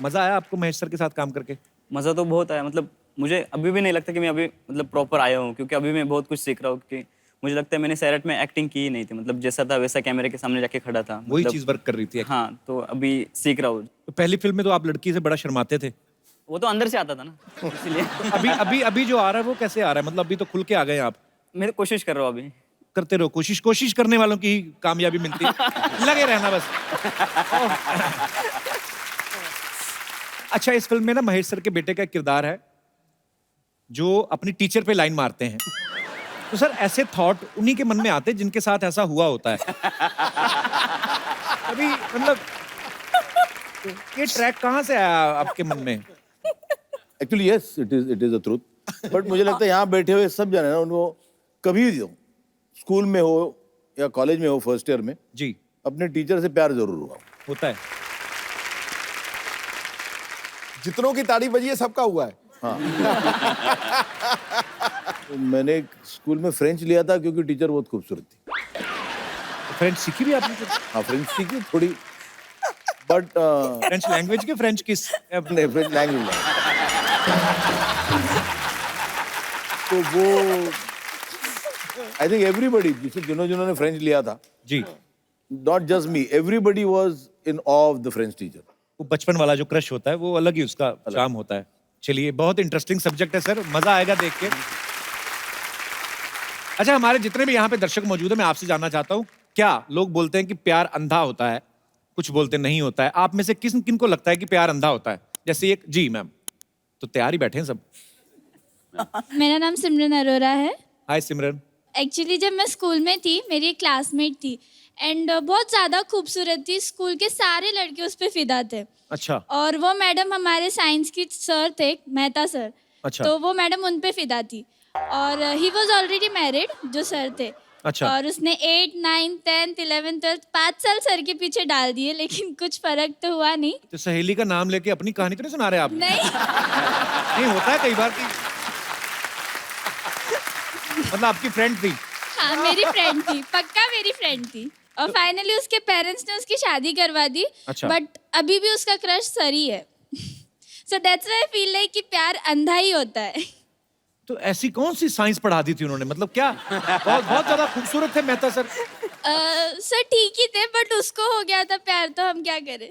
S2: मजा आया आपको महेश सर के साथ काम करके?
S13: मजा तो बहुत आया, मतलब मुझे अभी भी नहीं लगता कि मैं अभी मतलब प्रॉपर आया हूँ, क्योंकि अभी मैं बहुत कुछ सीख रहा हूँ। क्योंकि मुझे लगता है मैंने सैराट में एक्टिंग की ही नहीं थी, मतलब जैसा था वैसा कैमरे के सामने जाके खड़ा था,
S2: वही
S13: मतलब,
S2: चीज वर्क कर रही थी।
S13: हाँ, तो अभी सीख रहा हूँ।
S2: तो पहली फिल्म में तो आप लड़की से बड़ा शर्माते थे।
S13: वो तो अंदर से आता था ना, इसलिए।
S2: अभी अभी अभी जो आ रहा है वो कैसे आ रहा है? मतलब अभी तो खुल के आ गए आप।
S13: मैं तो कोशिश कर रहा हूँ अभी।
S2: करते रहो कोशिश, कोशिश करने वालों की ही कामयाबी मिलती है। लगे रहना बस। अच्छा, इस फिल्म में ना महेश सर के बेटे का एक किरदार है जो अपनी टीचर पे लाइन मारते हैं। तो सर ऐसे थॉट उन्हीं के मन में आते हैं जिनके साथ ऐसा हुआ होता है। अभी मतलब ये ट्रैक कहाँ से आया आपके मन में?
S3: Actually yes, it is a truth. But मुझे लगता है यहाँ बैठे हुए सब जने ना, उनको कभी भी हो, स्कूल में हो या कॉलेज में हो, फर्स्ट ईयर में
S2: जी, अपने
S3: टीचर से प्यार जरूर हुआ
S2: होता है।
S11: जितनों की तारीफ बजी है सबका हुआ है।
S3: हाँ। तो मैंने स्कूल में फ्रेंच लिया था क्योंकि टीचर बहुत खूबसूरत थी।
S2: फ्रेंच सीखी भी आपने?
S3: हाँ, फ्रेंच सीखी थोड़ी, बट
S2: फ्रेंच लैंग्वेज के फ्रेंच किस?
S3: नहीं, फ्रेंच लैंग्वेज। तो वो आई थिंक एवरीबडी, जिन्होंने फ्रेंच लिया था
S2: जी,
S3: not just me, everybody was in awe of the French teacher.
S2: वो बचपन वाला जो क्रश होता है वो अलग ही उसका चार्म होता है। चलिए, बहुत इंटरेस्टिंग सब्जेक्ट है सर, मजा आएगा देख के। अच्छा, हमारे जितने भी यहाँ पे दर्शक मौजूद है, मैं आपसे जानना चाहता हूँ, क्या लोग बोलते हैं कि प्यार अंधा होता है, कुछ बोलते नहीं होता है? आप में से किन को लगता है कि प्यार अंधा होता है? जैसे एक जी मैम, तो तैयार ही बैठे हैं सब।
S14: मेरा नाम सिमरन अरोरा है।
S2: हाय सिमरन।
S14: एक्चुअली जब मैं स्कूल में थी, मेरी एक क्लासमेट थी एंड बहुत ज़्यादा खूबसूरत थी, स्कूल के सारे लड़के उस पर फिदा थे।
S2: अच्छा।
S14: और वो मैडम हमारे साइंस की सर थे, मेहता सर।
S2: अच्छा।
S14: तो वो मैडम उन पे फिदा थी और ही वॉज ऑलरेडी मैरिड, जो सर थे।
S2: अच्छा।
S14: और उसने 8, 9, 10, 11, 12 5 साल सर के पीछे डाल दिए, लेकिन कुछ फर्क तो हुआ नहीं।
S2: तो सहेली का नाम लेके अपनी कहानी तो नहीं सुना रहे आप? नहीं होता है कई बार कि मतलब आपकी फ्रेंड थी?
S14: हाँ, मेरी फ्रेंड थी, पक्का मेरी फ्रेंड थी। और फाइनली उसके पेरेंट्स ने उसकी शादी करवा दी।
S2: अच्छा।
S14: बट अभी भी उसका क्रश सर ही है। So that's why I feel like कि प्यार अंधा ही होता है।
S2: तो ऐसी कौन सी साइंस पढ़ा दी थी उन्होंने? मतलब क्या बहुत ज्यादा खूबसूरत थे मेहता सर?
S14: सर ठीक ही थे, बट उसको हो गया था प्यार, तो हम क्या करें?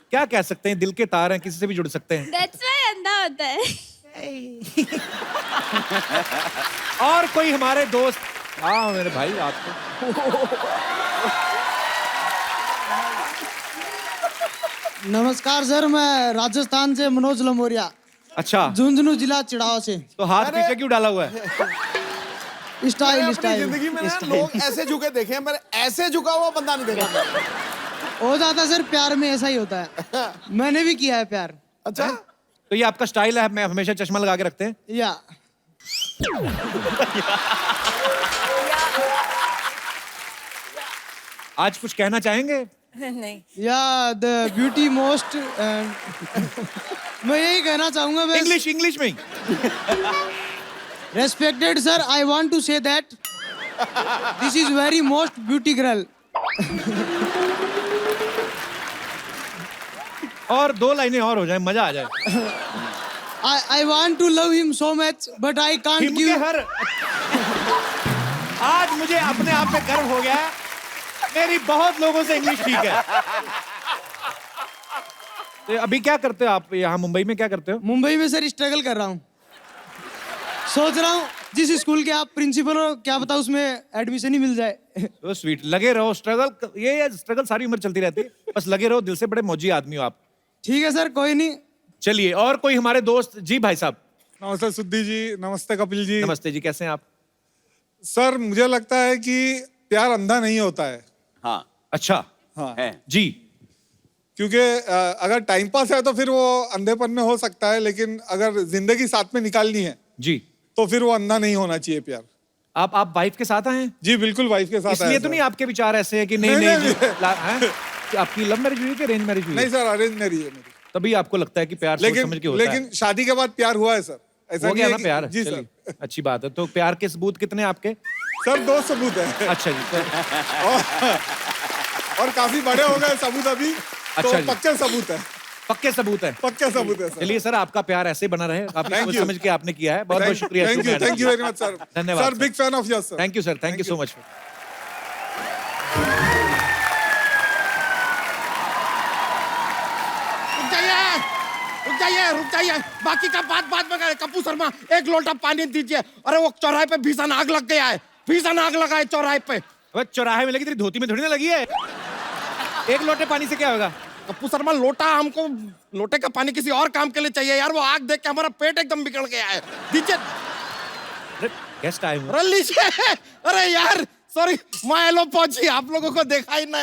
S2: क्या कह सकते हैं, दिल के तार हैं, किसी से भी जुड़ सकते हैं।
S14: दैट्स व्हाई अंधा होता है।
S2: और कोई हमारे दोस्त? हाँ मेरे भाई, आपको
S15: नमस्कार सर, मैं राजस्थान से मनोज लमोरिया।
S2: अच्छा।
S15: झुंझुनू जिला चिड़ाव से।
S2: तो हाथ पीछे क्यों डाला हुआ है?
S15: स्टाइल
S11: अपनी
S15: स्टाइल
S11: जिंदगी में ना लोग ऐसे झुके देखे हैं, मैंने ऐसे झुका हुआ बंदा नहीं देखा।
S15: हो जाता सर, प्यार में ऐसा ही होता है। मैंने भी किया है प्यार।
S11: अच्छा।
S2: तो ये आपका स्टाइल है, मैं हमेशा चश्मा लगा के रखते हैं?
S15: या
S2: आज कुछ कहना चाहेंगे?
S9: नहीं।
S15: या द ब्यूटी मोस्ट मैं यही कहना चाहूंगा बस।
S2: इंग्लिश में
S15: respected sir, I want to say that this is very most beauty girl.
S2: और 2 लाइनें और हो जाए, मजा आ जाए।
S15: I want to love him so much, but I can't give.
S2: आज मुझे अपने आप पे गर्व हो गया है, मेरी बहुत लोगों से इंग्लिश ठीक है। तो अभी क्या करते हो आप यहाँ मुंबई में? क्या करते हो?
S15: मुंबई में सर स्ट्रगल कर रहा हूँ, सोच रहा हूँ जिस स्कूल के आप प्रिंसिपल हो, क्या पता उसमें एडमिशन ही मिल जाए।
S2: तो स्वीट, लगे रहो, स्ट्रगल ये स्ट्रगल सारी उम्र चलती रहती है, बस लगे रहो, दिल से बड़े मौजी आदमी हो आप।
S15: ठीक है सर, कोई नहीं।
S2: चलिए, और कोई हमारे दोस्त? जी भाई साहब।
S16: नमस्ते सुद्दी जी, नमस्ते कपिल जी।
S2: नमस्ते जी, कैसे हैं आप?
S16: सर मुझे लगता है कि प्यार अंधा नहीं होता है।
S12: हाँ।
S2: अच्छा।
S16: हाँ
S12: है
S2: जी।
S16: क्योंकि अगर टाइम पास है तो फिर वो अंधेपन में हो सकता है, लेकिन अगर जिंदगी साथ में निकालनी है
S2: जी
S16: तो फिर वो अंधा नहीं होना चाहिए प्यार।
S2: आप वाइफ के साथ आए हैं?
S16: जी बिल्कुल, वाइफ के साथ
S2: इसलिए
S16: आए
S2: तो
S16: सर।
S2: नहीं आपके विचार ऐसे हैं कि नहीं
S16: नहीं,
S2: नहीं,
S16: नहीं,
S2: हैं? कि आपकी लव मैरिज हुई कि अरेंज मैरिज हुई?
S16: नहीं सर, अरेंज मैरिज है मेरी।
S2: तभी आपको लगता है कि प्यार सोच समझ के होता है।
S16: लेकिन शादी के बाद प्यार हुआ है सर, ऐसा
S2: हो
S16: नहीं
S2: गया
S16: है
S2: ना
S16: कि-
S2: प्यार?
S16: जी
S2: चलिए,
S16: सर।
S2: अच्छी बात है। तो प्यार के सबूत कितने आपके?
S16: सर 2 सबूत है।
S2: अच्छा जी।
S16: और काफी बड़े हो गए सबूत अभी,
S2: अच्छा
S16: तो
S2: जी।
S16: पक्के सबूत है।
S2: पक्के सबूत है?
S16: पक्के सबूत है सर।
S2: चलिए सर, आपका प्यार ऐसे ही बना रहे। काफी
S16: Thank
S2: सोच
S16: you.
S2: समझ के आपने किया है। बहुत बहुत शुक्रिया।
S16: Thank you very much sir.
S2: धन्यवाद
S16: sir, big fan of your sir.
S2: Thank you sir, thank you so much.
S4: रुक जाइए, बाकी का बात बाद में करें। कपूर शर्मा, एक लोटा पानी दीजिए। अरे वो चौराहे पे भीषण आग लग गया है, भीषण आग लगा है चौराहे पे।
S2: अबे चौराहे में लगी, तेरी धोती में थोड़ी ना लगी है। एक लोटे पानी से क्या होगा?
S4: कपूर शर्मा, लोटा हमको, लोटे का पानी किसी और काम के लिए चाहिए यार। वो आग देख के हमारा पेट एकदम बिगड़ गया है। दीजिए।
S2: गेस्ट आए हुए।
S4: अरे लीजिए। अरे यार सॉरी, मैं हेलो पहुंची, आप लोगों को देखा ही ना।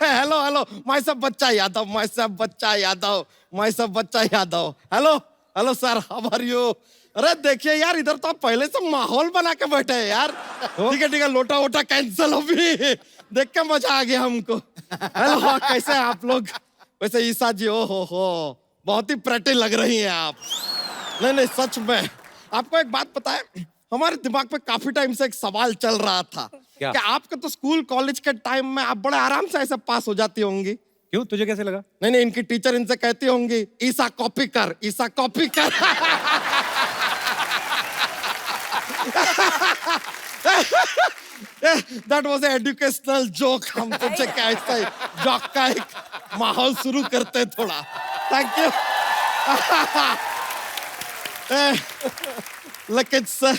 S4: हेलो हेलो, मैं सब बच्चा यादव, मैं सब बच्चा यादव, मैं सब बच्चा Yadav. Hello hello sir, how are you? अरे देखिए यार, इधर तो आप पहले से माहौल बना के बैठे हैं यार। ठीक है, लोटा वोटा कैंसिल अभी, देख के मजा आ गया हमको। हेलो, हाँ, कैसे हैं आप लोग? वैसे ईसा जी, ओ हो, बहुत ही प्रेटी लग रही हैं आप। नहीं नहीं, सच में। आपको एक बात पता है, हमारे दिमाग पे काफी टाइम से एक सवाल चल रहा था
S2: क्या?
S4: कि आपके तो स्कूल कॉलेज के टाइम में आप बड़े आराम से ऐसे पास हो जाती होंगी।
S2: क्यों, तुझे कैसे लगा?
S4: नहीं नहीं, इनकी टीचर इनसे कहती होंगी, ईसा कॉपी कर, ईसा कॉपी कर। That was educational joke. हम सोचे क्या ऐसा ही जोक का एक माहौल शुरू करते थोड़ा। Thank you. लेकिन सर,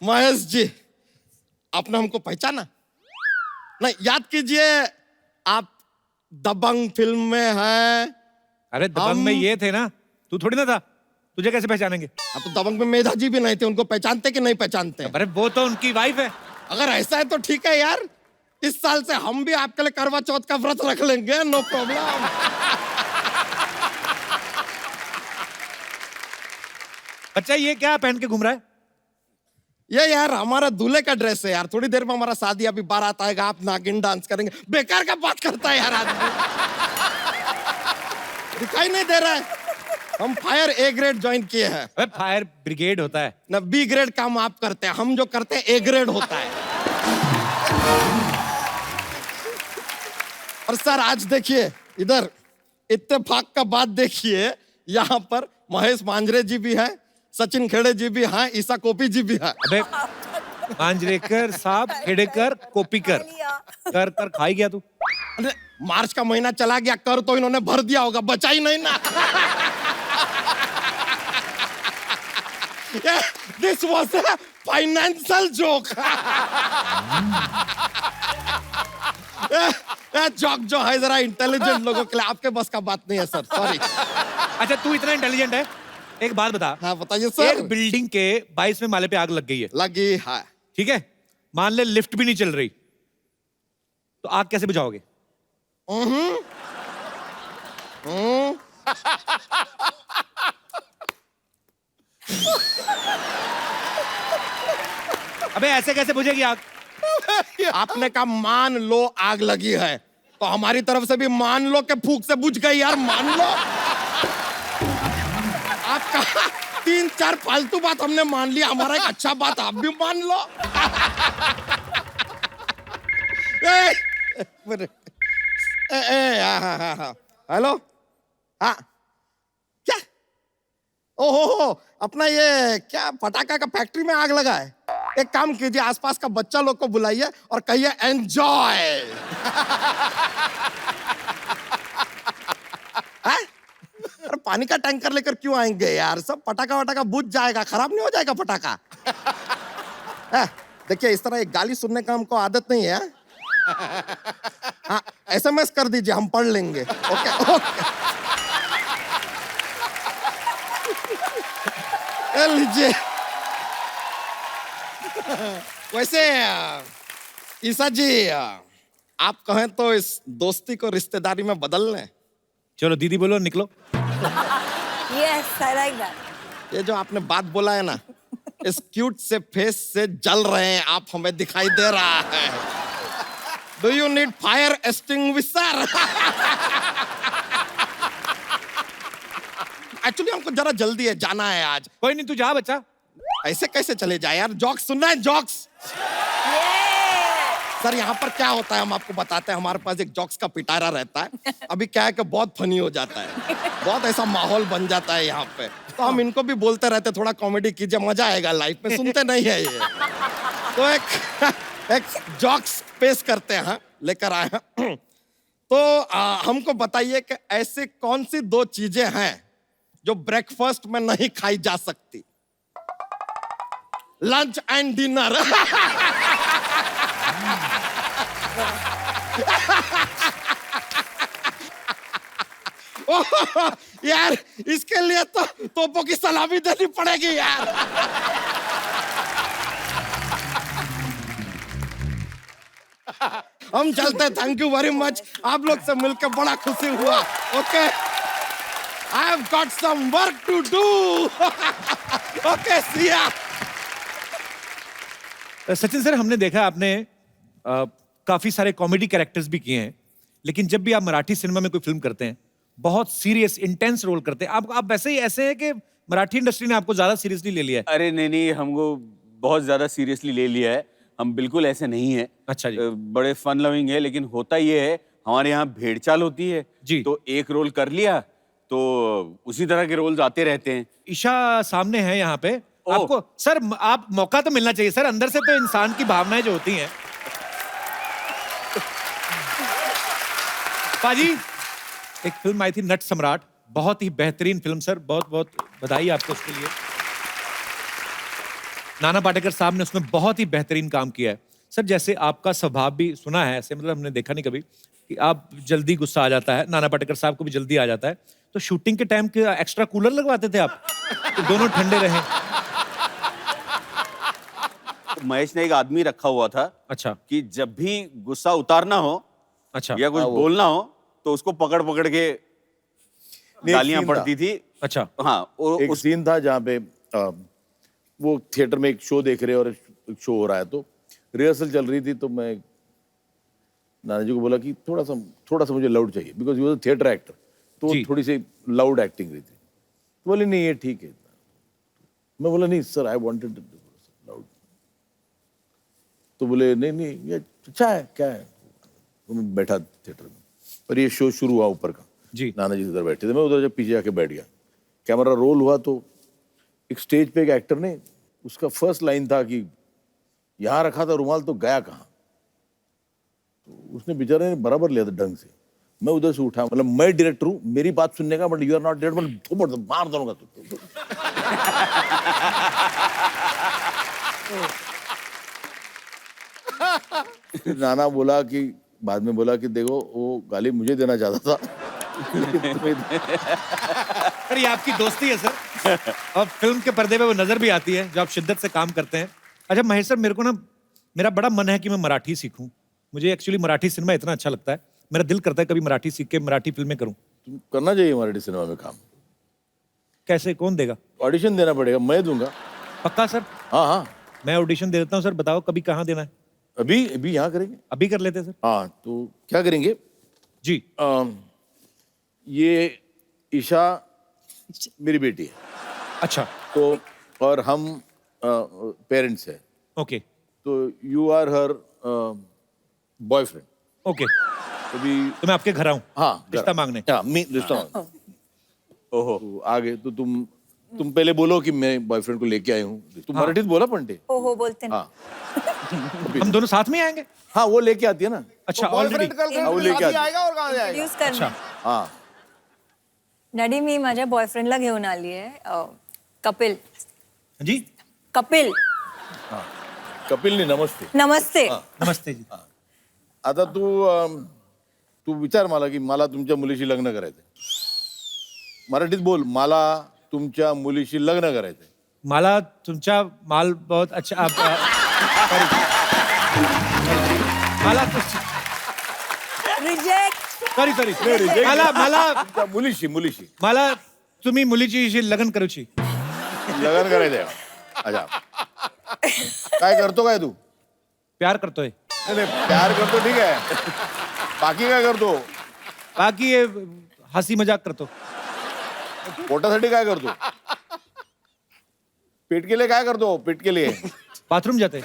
S4: महेश जी, आपने हमको पहचाना? नहीं, याद कीजिए, आप दबंग फिल्म में हैं।
S2: अरे दबंग में ये थे ना, तू थोड़ी ना था, तुझे कैसे पहचानेंगे?
S4: अब तो दबंग में मेधा जी भी नहीं थे, उनको पहचानते कि नहीं पहचानते?
S2: अरे वो तो उनकी वाइफ है।
S4: अगर ऐसा है तो ठीक है यार, इस साल से हम भी आपके लिए करवा चौथ का व्रत रख लेंगे, नो प्रॉब्लम।
S2: बच्चा, ये क्या पहन के घूम रहा है?
S4: ये यार हमारा दूल्हे का ड्रेस है यार। थोड़ी देर में हमारा शादी, अभी बारात आएगा, आप नागिन डांस करेंगे। बेकार का बात करता है यार आदमी। दिखाई नहीं दे रहा है? हम फायर ए ग्रेड ज्वाइन किए हैं।
S2: अबे फायर ब्रिगेड होता है
S4: ना, बी ग्रेड काम आप करते हैं, हम जो करते हैं ए ग्रेड होता है। और सर आज देखिए इधर, इत्तेफाक का बात देखिए, यहाँ पर महेश मांजरे जी भी हैं, सचिन खेड़े जी भी हैं, ईसा कोपी जी भी हैं।
S2: अबे मांजरेकर साहब, खेड़ेकर, कोपीकर, कर कर खाई गया तू।
S4: अरे मार्च का महीना चला गया, कर तो इन्होंने भर दिया होगा, बचा ही नहीं ना। This was a financial joke. Joke जो है जरा इंटेलिजेंट लोगों के लिए, आपके बस का बात नहीं है सर, सॉरी।
S2: अच्छा, तू इतना इंटेलिजेंट है, एक बात बता।
S4: हाँ बताइए सर।
S2: एक बिल्डिंग के 22वें माले पे आग लग गई है।
S4: लगी है।
S2: ठीक है, मान ले लिफ्ट भी नहीं चल रही, तो आग कैसे बुझाओगे? अबे ऐसे कैसे बुझेगी आग?
S4: आपने कहा मान लो आग लगी है, तो हमारी तरफ से भी मान लो के फूंक से बुझ गई यार, मान लो। आपका 3-4 फालतू बात हमने मान लिया, हमारा एक अच्छा बात आप भी मान लो। हेलो, हाँ क्या? ओहो, अपना ये क्या पटाखा का फैक्ट्री में आग लगा है? एक काम कीजिए, आसपास का बच्चा लोग को बुलाइए और कहिए एंजॉय। अरे पानी का टैंकर लेकर क्यों आएंगे यार? सब पटाखा वटाखा बुझ जाएगा, खराब नहीं हो जाएगा पटाखा। देखिए, इस तरह एक गाली सुनने का हमको आदत नहीं है। हाँ, SMS कर दीजिए, हम पढ़ लेंगे। ओके ओके, लीजिए। वैसे ईसा जी, आप कहें तो इस दोस्ती को रिश्तेदारी में बदल लें।
S2: चलो दीदी बोलो, निकलो।
S8: Yes I like that.
S4: ये जो आपने बात बोला है ना, इस क्यूट से फेस से जल रहे हैं आप, हमें दिखाई दे रहा है। Do you need fire extinguisher? Actually हमको जरा जल्दी है, जाना है आज।
S2: कोई नहीं, तू जा बच्चा।
S4: ऐसे कैसे चले जाए यार, जॉक्स सुनना है, जॉक्स। सर यहाँ पर क्या होता है हम आपको बताते हैं। हमारे पास एक जॉक्स का पिटारा रहता है। अभी क्या है कि बहुत फनी हो जाता है, बहुत ऐसा माहौल बन जाता है यहाँ पे, तो हम इनको भी बोलते रहते हैं थोड़ा कॉमेडी कीजिए, मजा आएगा लाइफ में। सुनते नहीं है ये, तो एक जॉक्स पेश करते हैं, लेकर आए हैं। तो हमको बताइए कि ऐसी कौन सी दो चीजें हैं जो ब्रेकफास्ट में नहीं खाई जा सकती? Lunch and dinner. यार इसके लिए तो तोपों की सलामी देनी पड़ेगी यार। हम चलते, थैंक यू वेरी मच, आप लोग से मिलकर बड़ा खुशी हुआ। Okay, I have got some work to do. Okay, see ya.
S2: Sachin sir, हमने देखा आपने काफी सारे कॉमेडी कैरेक्टर्स भी किए हैं, लेकिन जब भी आप मराठी सिनेमा में कोई फिल्म करते हैं, बहुत सीरियस इंटेंस रोल करते हैं। आप वैसे ही ऐसे हैं कि मराठी इंडस्ट्री ने आपको ज्यादा सीरियसली ले लिया है?
S12: अरे नहीं, हमको बहुत ज्यादा सीरियसली ले लिया है। हम बिल्कुल ऐसे नहीं है।
S2: अच्छा जी।
S12: बड़े फन लविंग है, लेकिन होता ये है हमारे यहाँ भेड़चाल होती है
S2: जी।
S12: तो एक रोल कर लिया तो उसी तरह के रोल्स आते रहते हैं।
S2: ईशा सामने है यहाँ पे। आपको सर, आप मौका तो मिलना चाहिए सर, अंदर से तो इंसान की भावनाएं जो होती हैं। पाजी, एक फिल्म आई थी नट सम्राट, बहुत ही बेहतरीन फिल्म सर, बहुत बहुत बधाई आपको उसके लिए। नाना पाटेकर साहब ने उसमें बहुत ही बेहतरीन काम किया है सर। जैसे आपका स्वभाव भी सुना है ऐसे, मतलब हमने देखा नहीं कभी कि आप जल्दी गुस्सा आ जाता है, नाना पाटेकर साहब को भी जल्दी आ जाता है, तो शूटिंग के टाइम के एक्स्ट्रा कूलर लगवाते थे आप तो दोनों ठंडे रहे।
S12: महेश ने एक आदमी रखा हुआ था,
S2: अच्छा,
S12: कि जब भी गुस्सा उतारना हो,
S2: अच्छा,
S12: या कुछ बोलना हो, तो उसको पकड़ पकड़ के गालियां पड़ती थी।
S2: अच्छा,
S12: हाँ,
S3: एक सीन था जहाँ पे वो थिएटर में एक शो देख रहे और एक शो हो रहा है, तो रिहर्सल चल रही थी, तो मैं नाना जी को बोला कि थोड़ा सा मुझे लाउड चाहिए, because you was a theatre actor, तो थोड़ी सी लाउड एक्टिंग रही थी। तो बोले नहीं ये ठीक है। मैं बोला नहीं सर, आई वांटेड लाउड। तो बोले नहीं ये अच्छा है, क्या है। तो मैं बैठा थिएटर में, पर ये शो शुरू हुआ ऊपर का
S2: जी।
S3: नाना जी उधर बैठे थे, मैं उधर जब पीछे जाके बैठ गया, कैमरा रोल हुआ, तो एक स्टेज पे एक एक्टर ने, उसका फर्स्ट लाइन था कि यहाँ रखा था रुमाल तो गया कहाँ। तो उसने बेचारे ने बराबर लिया था ढंग से। मैं उधर से उठा, मतलब मैं डायरेक्टर हूँ, मेरी बात सुनने का, but you are not director, मतलब थोपड़ मार दूंगा तो। नाना बोला कि बाद में बोला कि देखो वो गाली मुझे देना चाहता था।
S2: सर ये आपकी दोस्ती है सर, और फिल्म के पर्दे पे वो नजर भी आती है जब आप शिद्दत से काम करते हैं। अच्छा महेश सर, मेरे को ना, मेरा बड़ा मन है कि मैं मराठी सीखूं। मुझे एक्चुअली मराठी सिनेमा इतना अच्छा लगता है, मेरा दिल करता है कभी मराठी सीख के मराठी फिल्में करूं।
S3: तुम करना चाहिए मराठी सिनेमा में काम।
S2: कैसे, कौन देगा?
S3: ऑडिशन देना पड़ेगा, मैं दूंगा।
S2: पक्का सर?
S3: हाँ,
S2: मैं ऑडिशन दे देता हूँ सर। बताओ कभी कहाँ देना है?
S3: अभी यहाँ करेंगे।
S2: अभी कर लेते सर।
S3: हाँ, तो क्या करेंगे
S2: जी?
S3: ये ईशा मेरी बेटी है।
S2: अच्छा।
S3: तो और हम पेरेंट्स हैं।
S2: ओके।
S3: तो you are her boyfriend.
S2: Okay.
S3: अभी
S2: तो मैं आपके घर आऊं?
S3: हाँ,
S2: रिश्ता मांगने।
S3: हाँ, रिश्ता मांगने। ओहो, तो आगे तो तुम पहले बोलो कि मैं बॉयफ्रेंड को लेके आई हूँ। तुम मराठीत बोला पंटे?
S9: हो बोलते हैं।
S3: हाँ।
S2: हम दोनों साथ में आएंगे?
S3: हाँ, वो लेके आती है ना।
S2: अच्छा, ऑलरेडी
S3: वो लेके आती है।
S11: आएगा और कहाँ जाएगा?
S9: इंट्रोड्यूस करना।
S3: हाँ।
S9: डॅडी मी माझ्या बॉयफ्रेंडला घेऊन आली आहे, कपिल।
S2: जी?
S9: कपिल।
S3: हाँ, कपिल नहीं, नमस्ते।
S9: नमस्ते।
S2: नमस्ते जी।
S3: आता तू विचार मला की मला तुमच्या मुलीशी लग्न करायचंय। मराठीत बोल, मला तुमच्या मुलीशी लग्न करायचंय।
S2: मला तुमचा माल बहुत अच्छा मला
S9: रिजेक्ट।
S2: सॉरी सॉरी
S3: नाही,
S2: मला मला
S3: मुलीशी
S2: मला तुम्ही मुलीची लग्न करूची.
S3: लग्न करायचंय. अच्छा, काय करतो काय तू?
S2: प्यार करतोय.
S3: नाही, प्यार करतो ठीक आहे, बाकी काय करतो?
S2: बाकी ये हंसी मजाक करतो.
S3: पोटासाठी काय करतो? पेट के लिए काय करतो? पेट के लिए
S2: बाथरूम जाते.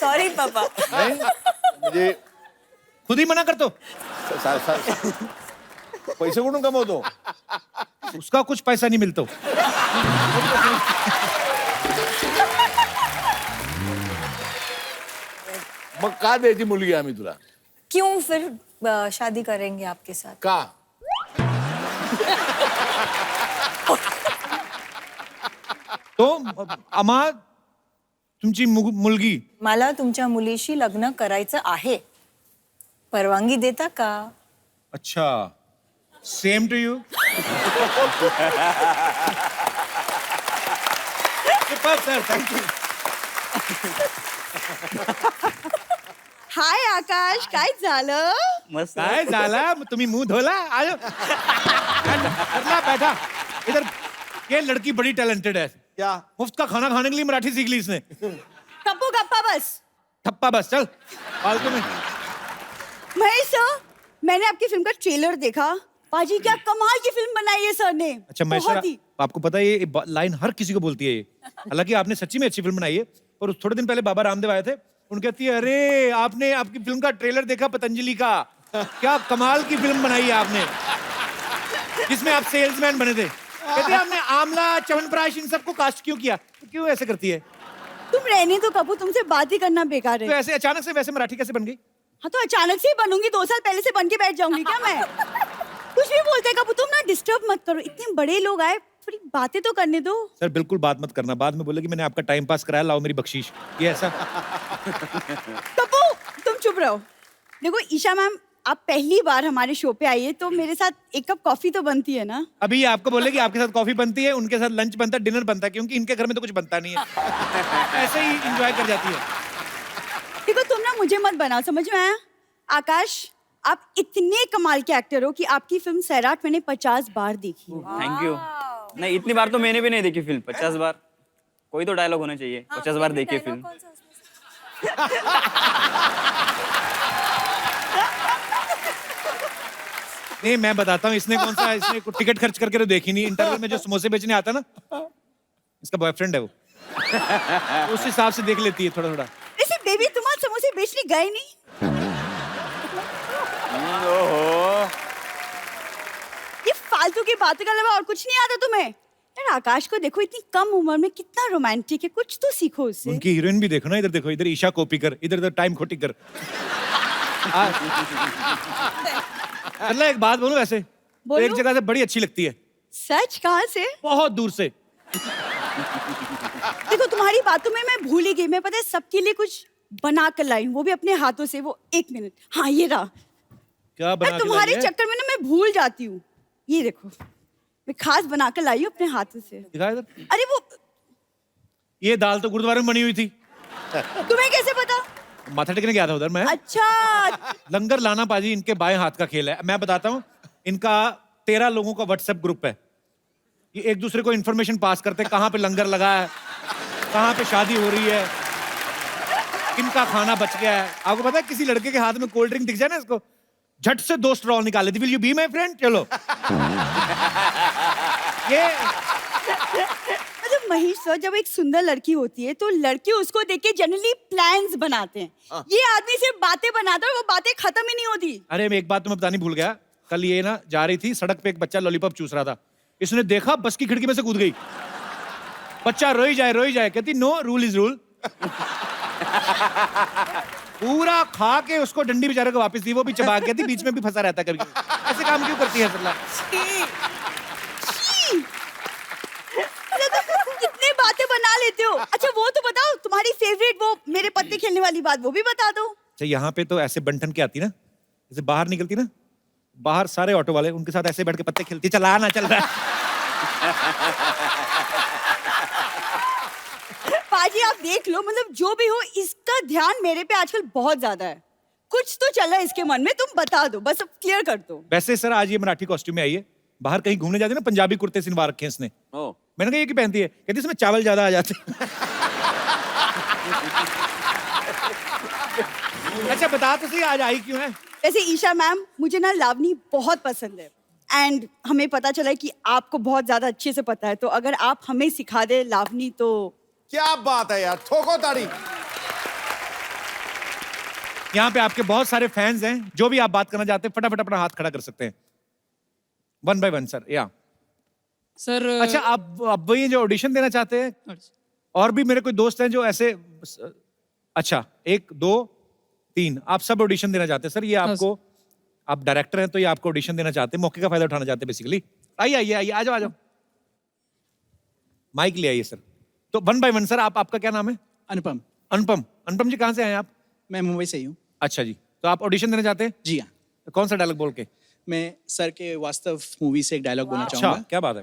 S9: सॉरी पापा.
S3: नाही म्हणजे
S2: खुद ही मना करतो.
S3: पैसे कुठून कमवतो?
S2: उसका कुछ पैसा नहीं मिलता.
S3: मग का द्यायची मुलगी आम्ही तुला?
S9: क्यों फिर शादी करेंगे आपके साथ?
S3: का?
S2: तो आम्हा तुमची मुलगी.
S9: मला तुमच्या मुलीशी लग्न करायचं आहे. परवानगी देता का?
S2: अच्छा, same to you. Sir thank you.
S9: Hi Akash, काय झालं?
S13: मस्त.
S2: काय झाला? तुम्ही मुंह धोला. आयो अगला बैठा इधर. ये लड़की बड़ी टैलेंटेड है.
S5: क्या?
S2: मुफ्त का खाना खाने के लिए मराठी सीख ली इसने.
S9: कप्पू गप्पा बस.
S2: ठप्पा बस चल फालतू में.
S9: महेश सर, मैंने आपकी फिल्म का ट्रेलर देखा. पाजी क्या कमाल की फिल्म बनाई है सर ने.
S2: अच्छा मैं
S9: बहुत ही.
S2: आपको पता है ये लाइन हर किसी को बोलती है ये. हालांकि आपने सच्ची में अच्छी फिल्म बनाई है. और थोड़े दिन पहले बाबा रामदेव आए थे. उनकी कहती है अरे आपने आपकी फिल्म का ट्रेलर देखा पतंजलि का, क्या कमाल की फिल्म बनाई है आपने, जिसमें आप सेल्समैन बने थे. कहते हैं आपने आमला च्यवनप्राश इन सबको कास्ट क्यों किया? तो क्यों ऐसे करती है?
S9: तुम रहने तो कपूर, तुमसे बात ही करना बेकार
S2: तो
S9: है.
S2: ऐसे अचानक से वैसे मराठी कैसे बन गई?
S9: हाँ तो अचानक से ही बनूंगी. 2 साल पहले से बन के बैठ जाऊंगी क्या मैं? कुछ भी बोलते हैं कपूर, तुम ना डिस्टर्ब मत करो. इतने बड़े लोग आए, थोड़ी बातें तो करने दो.
S2: सर बिल्कुल बात मत करना. बाद में बोले कि मैंने आपका टाइम पास कराया, लाओ मेरी बख्शीश. ये ऐसा.
S9: कपू तुम चुप रहो. देखो ईशा मैम, आप पहली बार हमारे शो पे आई है तो मेरे साथ एक कप कॉफी तो बनती है ना.
S2: अभी ये आपको बोले कि आपके साथ कॉफी बनती है, उनके साथ लंच बनता है, डिनर बनता है, क्योंकि इनके घर में तो कुछ बनता नहीं है. ऐसे ही एंजॉय कर जाती है.
S9: देखो तुम ना मुझे मत बनाओ, समझ में आया? आकाश, आप इतने कमाल के एक्टर हो कि आपकी फिल्म सैराट मैंने 50 बार देखी.
S13: Thank you. नहीं इतनी बार तो मैंने भी नहीं देखी फिल्म. 50 बार कोई तो डायलॉग होना चाहिए. 50 बार देखी फिल्म.
S2: नहीं मैं बताता हूँ, इसने कौन सा, इसने टिकट खर्च करके तो देखी नहीं. इंटरवल में जो समोसे बेचने आता ना, इसका बॉयफ्रेंड है वो. तो उस हिसाब से देख लेती है थोड़ा थोड़ा.
S9: ऐसे बेबी तुम आज समोसे बेचने गए नहीं? ये फालतू की बातें के अलावा और कुछ नहीं आता तुम्हें? यार आकाश को देखो, इतनी कम उम्र में कितना रोमांटिक है. कुछ तो सीखो उससे.
S2: उनकी हीरोइन भी देखो ना. इधर देखो, इधर ईशा कोपीकर, इधर इधर टाइम खोटीकर. मतलब एक बात बोलूं वैसे तो एक जगह से बड़ी अच्छी लगती है.
S9: सच? कहाँ से?
S2: बहुत दूर से.
S9: देखो तुम्हारी बातों में मैं भूल ही गई. मैं पता है सबके लिए कुछ बना कर लाई हूँ, वो भी अपने हाथों से. वो 1 मिनट. हाँ ये रहा.
S2: क्या बना के
S9: तुम्हारे
S2: लाई है?
S9: चक्कर में ना मैं भूल जाती हूँ. ये देखो, मैं खास बना कर लाई हूँ अपने हाथों से.
S2: दिखा इधर.
S9: अरे वो
S2: ये दाल तो गुरुद्वारे में बनी हुई थी.
S9: तुम्हें कैसे पता?
S2: माथा टेकने गया था उधर मैं.
S9: अच्छा.
S2: लंगर लाना पाजी इनके बाएं हाथ का खेल है. मैं बताता हूँ, इनका 13 लोगों का व्हाट्सएप ग्रुप है. ये एक दूसरे को इन्फॉर्मेशन पास करते हैं, कहाँ पे लंगर लगा है, कहाँ पे शादी हो रही है, किनका खाना बच गया है. आपको पता है किसी लड़के के हाथ में कोल्ड ड्रिंक दिख जाए ना, इसको झट से 2 स्ट्रॉ निकाल लेती. Will you be my friend? चलो. ये
S9: मतलब महेश सर, जब एक सुंदर लड़की होती है तो लड़के उसको देख के जनरली प्लान्स बनाते हैं. ये आदमी सिर्फ बातें बनाता है और वो बातें खत्म ही नहीं होती.
S2: अरे मैं एक बात तुम्हें बतानी भूल गया. कल ये ना जा रही थी सड़क पे, एक बच्चा लॉलीपॉप चूस रहा था. इसने देखा, बस की खिड़की में से कूद गई. बच्चा रोई जाए. कहती नो, रूल इज रूल. पूरा खा के उसको डंडी बेचारे को वापस दी. वो भी चबा गई थी, बीच में भी फंसा रहता कभी. ऐसे काम क्यों करती है सल्ला?
S9: कितने बातें बना लेते हो. अच्छा वो तो बताओ, तुम्हारी फेवरेट वो मेरे पत्ते खेलने वाली बात, वो भी बता दो.
S2: अच्छा यहाँ पे तो ऐसे बंठन के आती ना, जैसे बाहर निकलती ना, बाहर सारे ऑटो वाले उनके साथ ऐसे बैठ के पत्ते खेलती. चला ना चल रहा है.
S9: पाजी आप देख लो, मतलब जो भी हो, इसका ध्यान मेरे पे आजकल बहुत ज्यादा है। कुछ तो चल रहा है इसके मन में, तुम बता दो, बस अब क्लियर कर दो।
S2: वैसे सर आज ये मराठी कॉस्ट्यूम में आई है, बाहर कहीं घूमने जाते हैं ना, पंजाबी कुर्ते सिलवा रखे हैं इसने। मैंने कहा ये की पहनती है, कहती इसमें चावल ज्यादा आ जाते हैं। अच्छा बता तो सही आज आई क्यों है?
S9: वैसे ईशा मैम, मुझे ना लावनी बहुत पसंद है एंड हमें पता चला है कि आपको बहुत ज्यादा अच्छे से पता है, तो अगर आप हमें सिखा दे लावनी तो।
S11: क्या बात है यार, ठोको ताड़ी।
S2: यहाँ पे आपके बहुत सारे फैंस हैं, जो भी आप बात करना चाहते हैं फटाफट अपना हाथ खड़ा कर सकते हैं। 1 by 1 सर। या
S15: सर
S2: अच्छा अब ये जो ऑडिशन देना चाहते हैं, और भी मेरे कोई दोस्त हैं जो ऐसे, अच्छा 1 2 3 आप सब ऑडिशन देना चाहते हैं सर। ये आपको, आप डायरेक्टर हैं तो ये आपको ऑडिशन देना चाहते हैं, मौके का फायदा उठाना चाहते हैं बेसिकली। आइए आइए आइए, आ जाओ आ जाओ, माइक ले आइए सर। तो 1 by 1 सर, आपका क्या नाम है?
S15: अनुपम।
S2: अनुपम। अनुपम जी कहाँ से आए आप?
S15: मैं मुंबई से ही हूँ।
S2: अच्छा जी, तो आप ऑडिशन देना चाहते हैं?
S15: जी हाँ।
S2: तो कौन सा डायलॉग बोल के?
S15: मैं सर के वास्तव मूवी से एक डायलॉग बोलना
S2: अच्छा
S15: चाहूंगा।
S2: क्या बात है।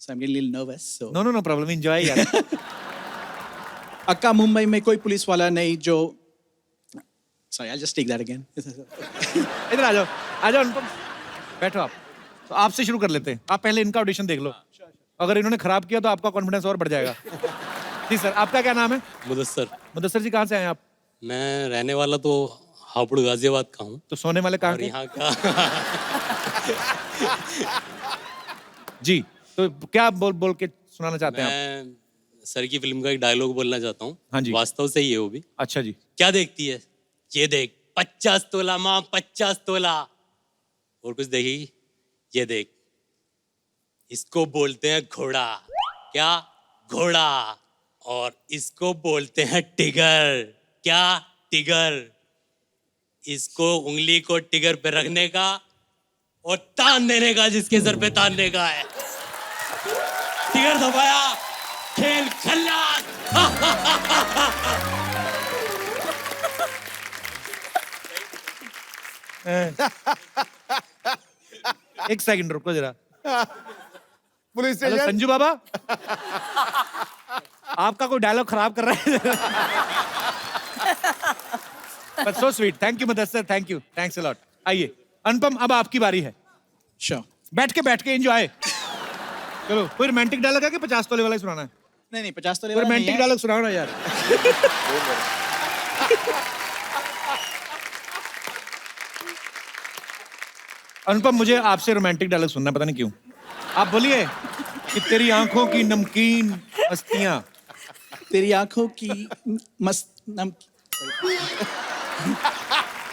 S15: So I'm getting a little nervous. So
S2: no no no problem, enjoy यार।
S15: अक्का मुंबई में कोई पुलिस वाला नहीं जो, sorry I'll just take that again.
S2: इधर आ जाओ, आ जाओ अनुपम, बैठो आप। तो आपसे शुरू कर लेते हैं, आप पहले इनका ऑडिशन देख लो, अगर इन्होंने खराब किया तो आपका कॉन्फिडेंस और बढ़ जाएगा। जी सर, आपका क्या नाम है?
S1: मुदस्सर।
S2: मुदस्सर जी कहाँ से आए आप?
S1: मैं रहने वाला तो हापुड़ गाजियाबाद का हूँ।
S2: तो सोने वाले कहाँ
S1: और
S2: के?
S1: यहाँ का
S2: जी, तो क्या बोल के सुनाना चाहते हैं आप?
S1: मैं सर की फिल्म का एक डायलॉग बोलना चाहता हूँ।
S2: हाँ जी।
S1: वास्तव से ही है वो भी।
S2: अच्छा जी।
S1: क्या देखती है? ये देख 50 तोला माँ, 50 तोला। और कुछ देखेगी? ये देख, इसको बोलते हैं घोड़ा। क्या? घोड़ा। और इसको बोलते हैं टिगर। क्या? टिगर। इसको उंगली को टिगर पे रखने का और तान देने का जिसके सर पे तानने का है। टिगर दबाया, खेल खल्लास।
S2: एक सेकंड रुको जरा।
S11: Police
S2: hello
S11: station.
S2: Sanju Baba, आपका कोई डायलॉग खराब कर रहा है। But so sweet, thank you Mudassar, thank you, thanks a lot. आइए अनुपम, अब आपकी बारी है।
S15: Sure.
S2: बैठ के एंजॉय। चलो, कोई रोमांटिक डायलॉग है कि 50 तोले वाला ही सुनाना है?
S15: नहीं 50 तो
S2: रोमांटिक डायलॉग सुनाओ ना यार। अनुपम, मुझे आपसे रोमांटिक डायलॉग सुनना, पता नहीं क्यों। आप बोलिए कि तेरी आंखों की नमकीन मस्तियां।
S15: तेरी आंखों की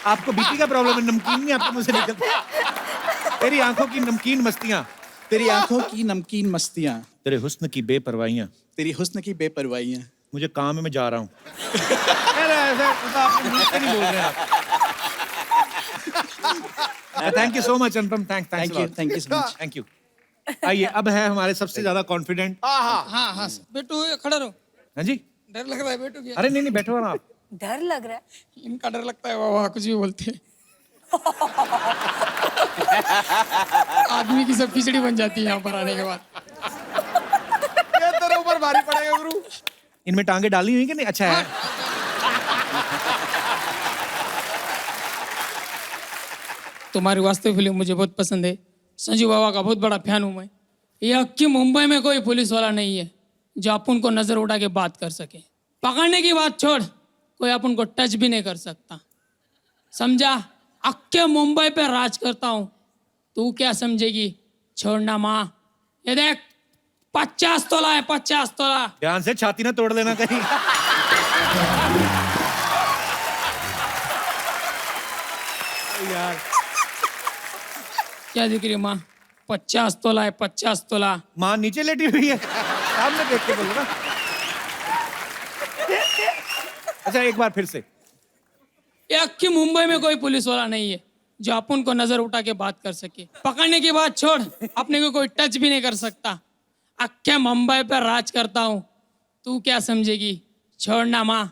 S2: आपको बीपी का प्रॉब्लम है? नमकीन नहीं आपके मुंह से निकलता। तेरी आंखों की नमकीन मस्तियां।
S15: तेरी आंखों की नमकीन मस्तियां।
S2: तेरे हुस्न की बेपरवाहियां।
S15: तेरी हुस्न की बेपरवाहियां।
S2: मुझे काम है, मैं जा रहा हूँ। आप मुंह से नहीं बोल रहे आप। Thank you so much Anupam, thank you
S15: so much.
S2: Thank you. आइए, अब है हमारे सबसे ज्यादा कॉन्फिडेंट।
S15: हाँ बेटू खड़ा रहो।
S2: हाँ जी,
S15: डर लग रहा है बेटू क्या?
S2: अरे नहीं बैठो ना आप।
S8: डर लग रहा है?
S15: इनका डर लगता है, वाह कुछ भी बोलते हैं। आदमी की सब खिचड़ी बन जाती है यहाँ पर आने के बाद।
S11: ये तेरे ऊपर भारी पड़ेगा गुरु।
S2: इनमें टांगे डाली हुई कि नहीं? अच्छा है।
S15: तुम्हारी वास्तविक फिल्म मुझे बहुत पसंद है। संजू बाबा का बहुत बड़ा फैन हूँ मैं। ये अक्की मुंबई में कोई पुलिस वाला नहीं है जो अपन को नजर उठा के बात कर सके। पकड़ने की बात छोड़, कोई अपन को टच भी नहीं कर सकता, समझा? अक्के मुंबई पे राज करता हूँ, तू क्या समझेगी? छोड़ना माँ। ये देख 50 तोला है, 50 तोला।
S2: ध्यान से छाती ना तोड़ लेना कहीं। यार
S15: क्या दिख रही है माँ? 50 तोला है, 50 तोला।
S2: माँ नीचे लेटी हुई है, सामने देख के बोलो ना। अच्छा एक बार फिर से।
S15: ये अक्की मुंबई में कोई पुलिस वाला नहीं है जो अपन को नजर उठा के बात कर सके। पकड़ने की बात छोड़, अपने को कोई टच भी नहीं कर सकता। अक्के मुंबई पर राज करता हूँ, तू क्या समझेगी? छोड़ना माँ।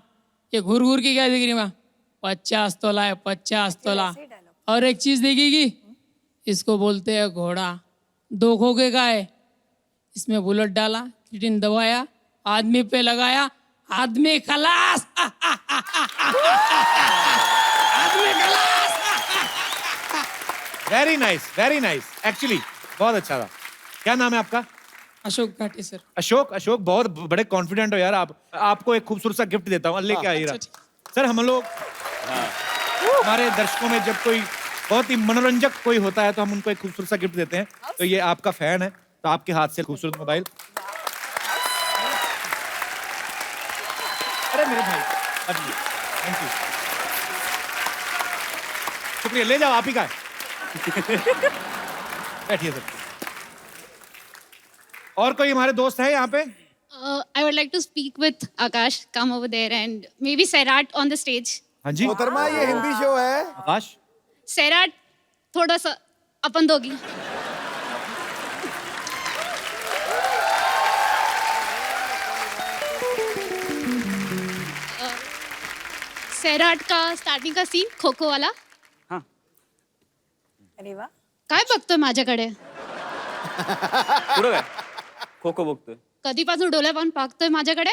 S15: ये घूर घूर की क्या दिख रही माँ? 50 तोला है, 50 तोला। और एक चीज दिखेगी, इसको बोलते हैं घोड़ा। 2 खोखे का है, इसमें बुलेट डाला टिटिन दबाया, आदमी पे लगाया, आदमी खलास। आदमी खलास।
S2: वेरी नाइस एक्चुअली बहुत अच्छा था। क्या नाम है आपका?
S15: अशोक घाटी सर।
S2: अशोक बहुत बड़े कॉन्फिडेंट हो यार आप। आपको एक खूबसूरत सा गिफ्ट देता हूँ, लेके आइए। सर हम लोग हमारे दर्शकों में जब कोई बहुत ही मनोरंजक कोई होता है तो हम उनको एक खूबसूरत सा गिफ्ट देते हैं। तो ये आपका फैन है तो आपके हाथ से खूबसूरत मोबाइल। अरे मेरे भाई थैंक यू, शुक्रिया। ले जाओ, आप ही का है। बैठिए सर। और कोई हमारे दोस्त है यहाँ पे?
S14: I would like to speak with Akash. Come over there and maybe Sairat on the stage.
S2: हाँ जी
S11: मोहतरमा, ये हिंदी शो है।
S2: आकाश
S14: Sairat, थोड़ा सा अपन दोगी। सैराट का स्टार्टिंग का सीन खो खो वाला।
S8: अरे वाह,
S14: काय बघतोय माझ्याकडे?
S13: पुढं काय खो खो बघतोय.
S14: कधीपासून डोळे पाहून पाहतोय माझ्याकडे?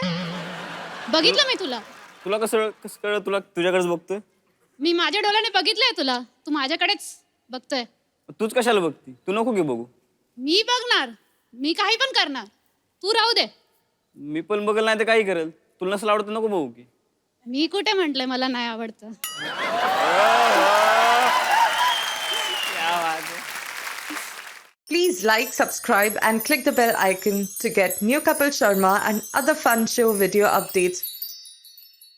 S14: बघितलं मी तुला.
S13: तुला कसं कसं कळलं? तुला तुझ्याकडेच बघतोय.
S14: मी माझ्या डोळ्याने बघितलंय तुला. तू माझ्याकडेच बघतोय.
S13: तूच कशाला बघती? तू नको की बघू.
S14: मी बघणार, मी काही पण करणार. तू राहू दे.
S13: मी पण बघल नाही तर काही करेल. तुला नसलं आवडत नको बघू की.
S14: मी कुठे म्हटलंय मला नाही आवडतं.
S17: Please like, subscribe and click the bell icon to get new Kapil Sharma and other fun show video updates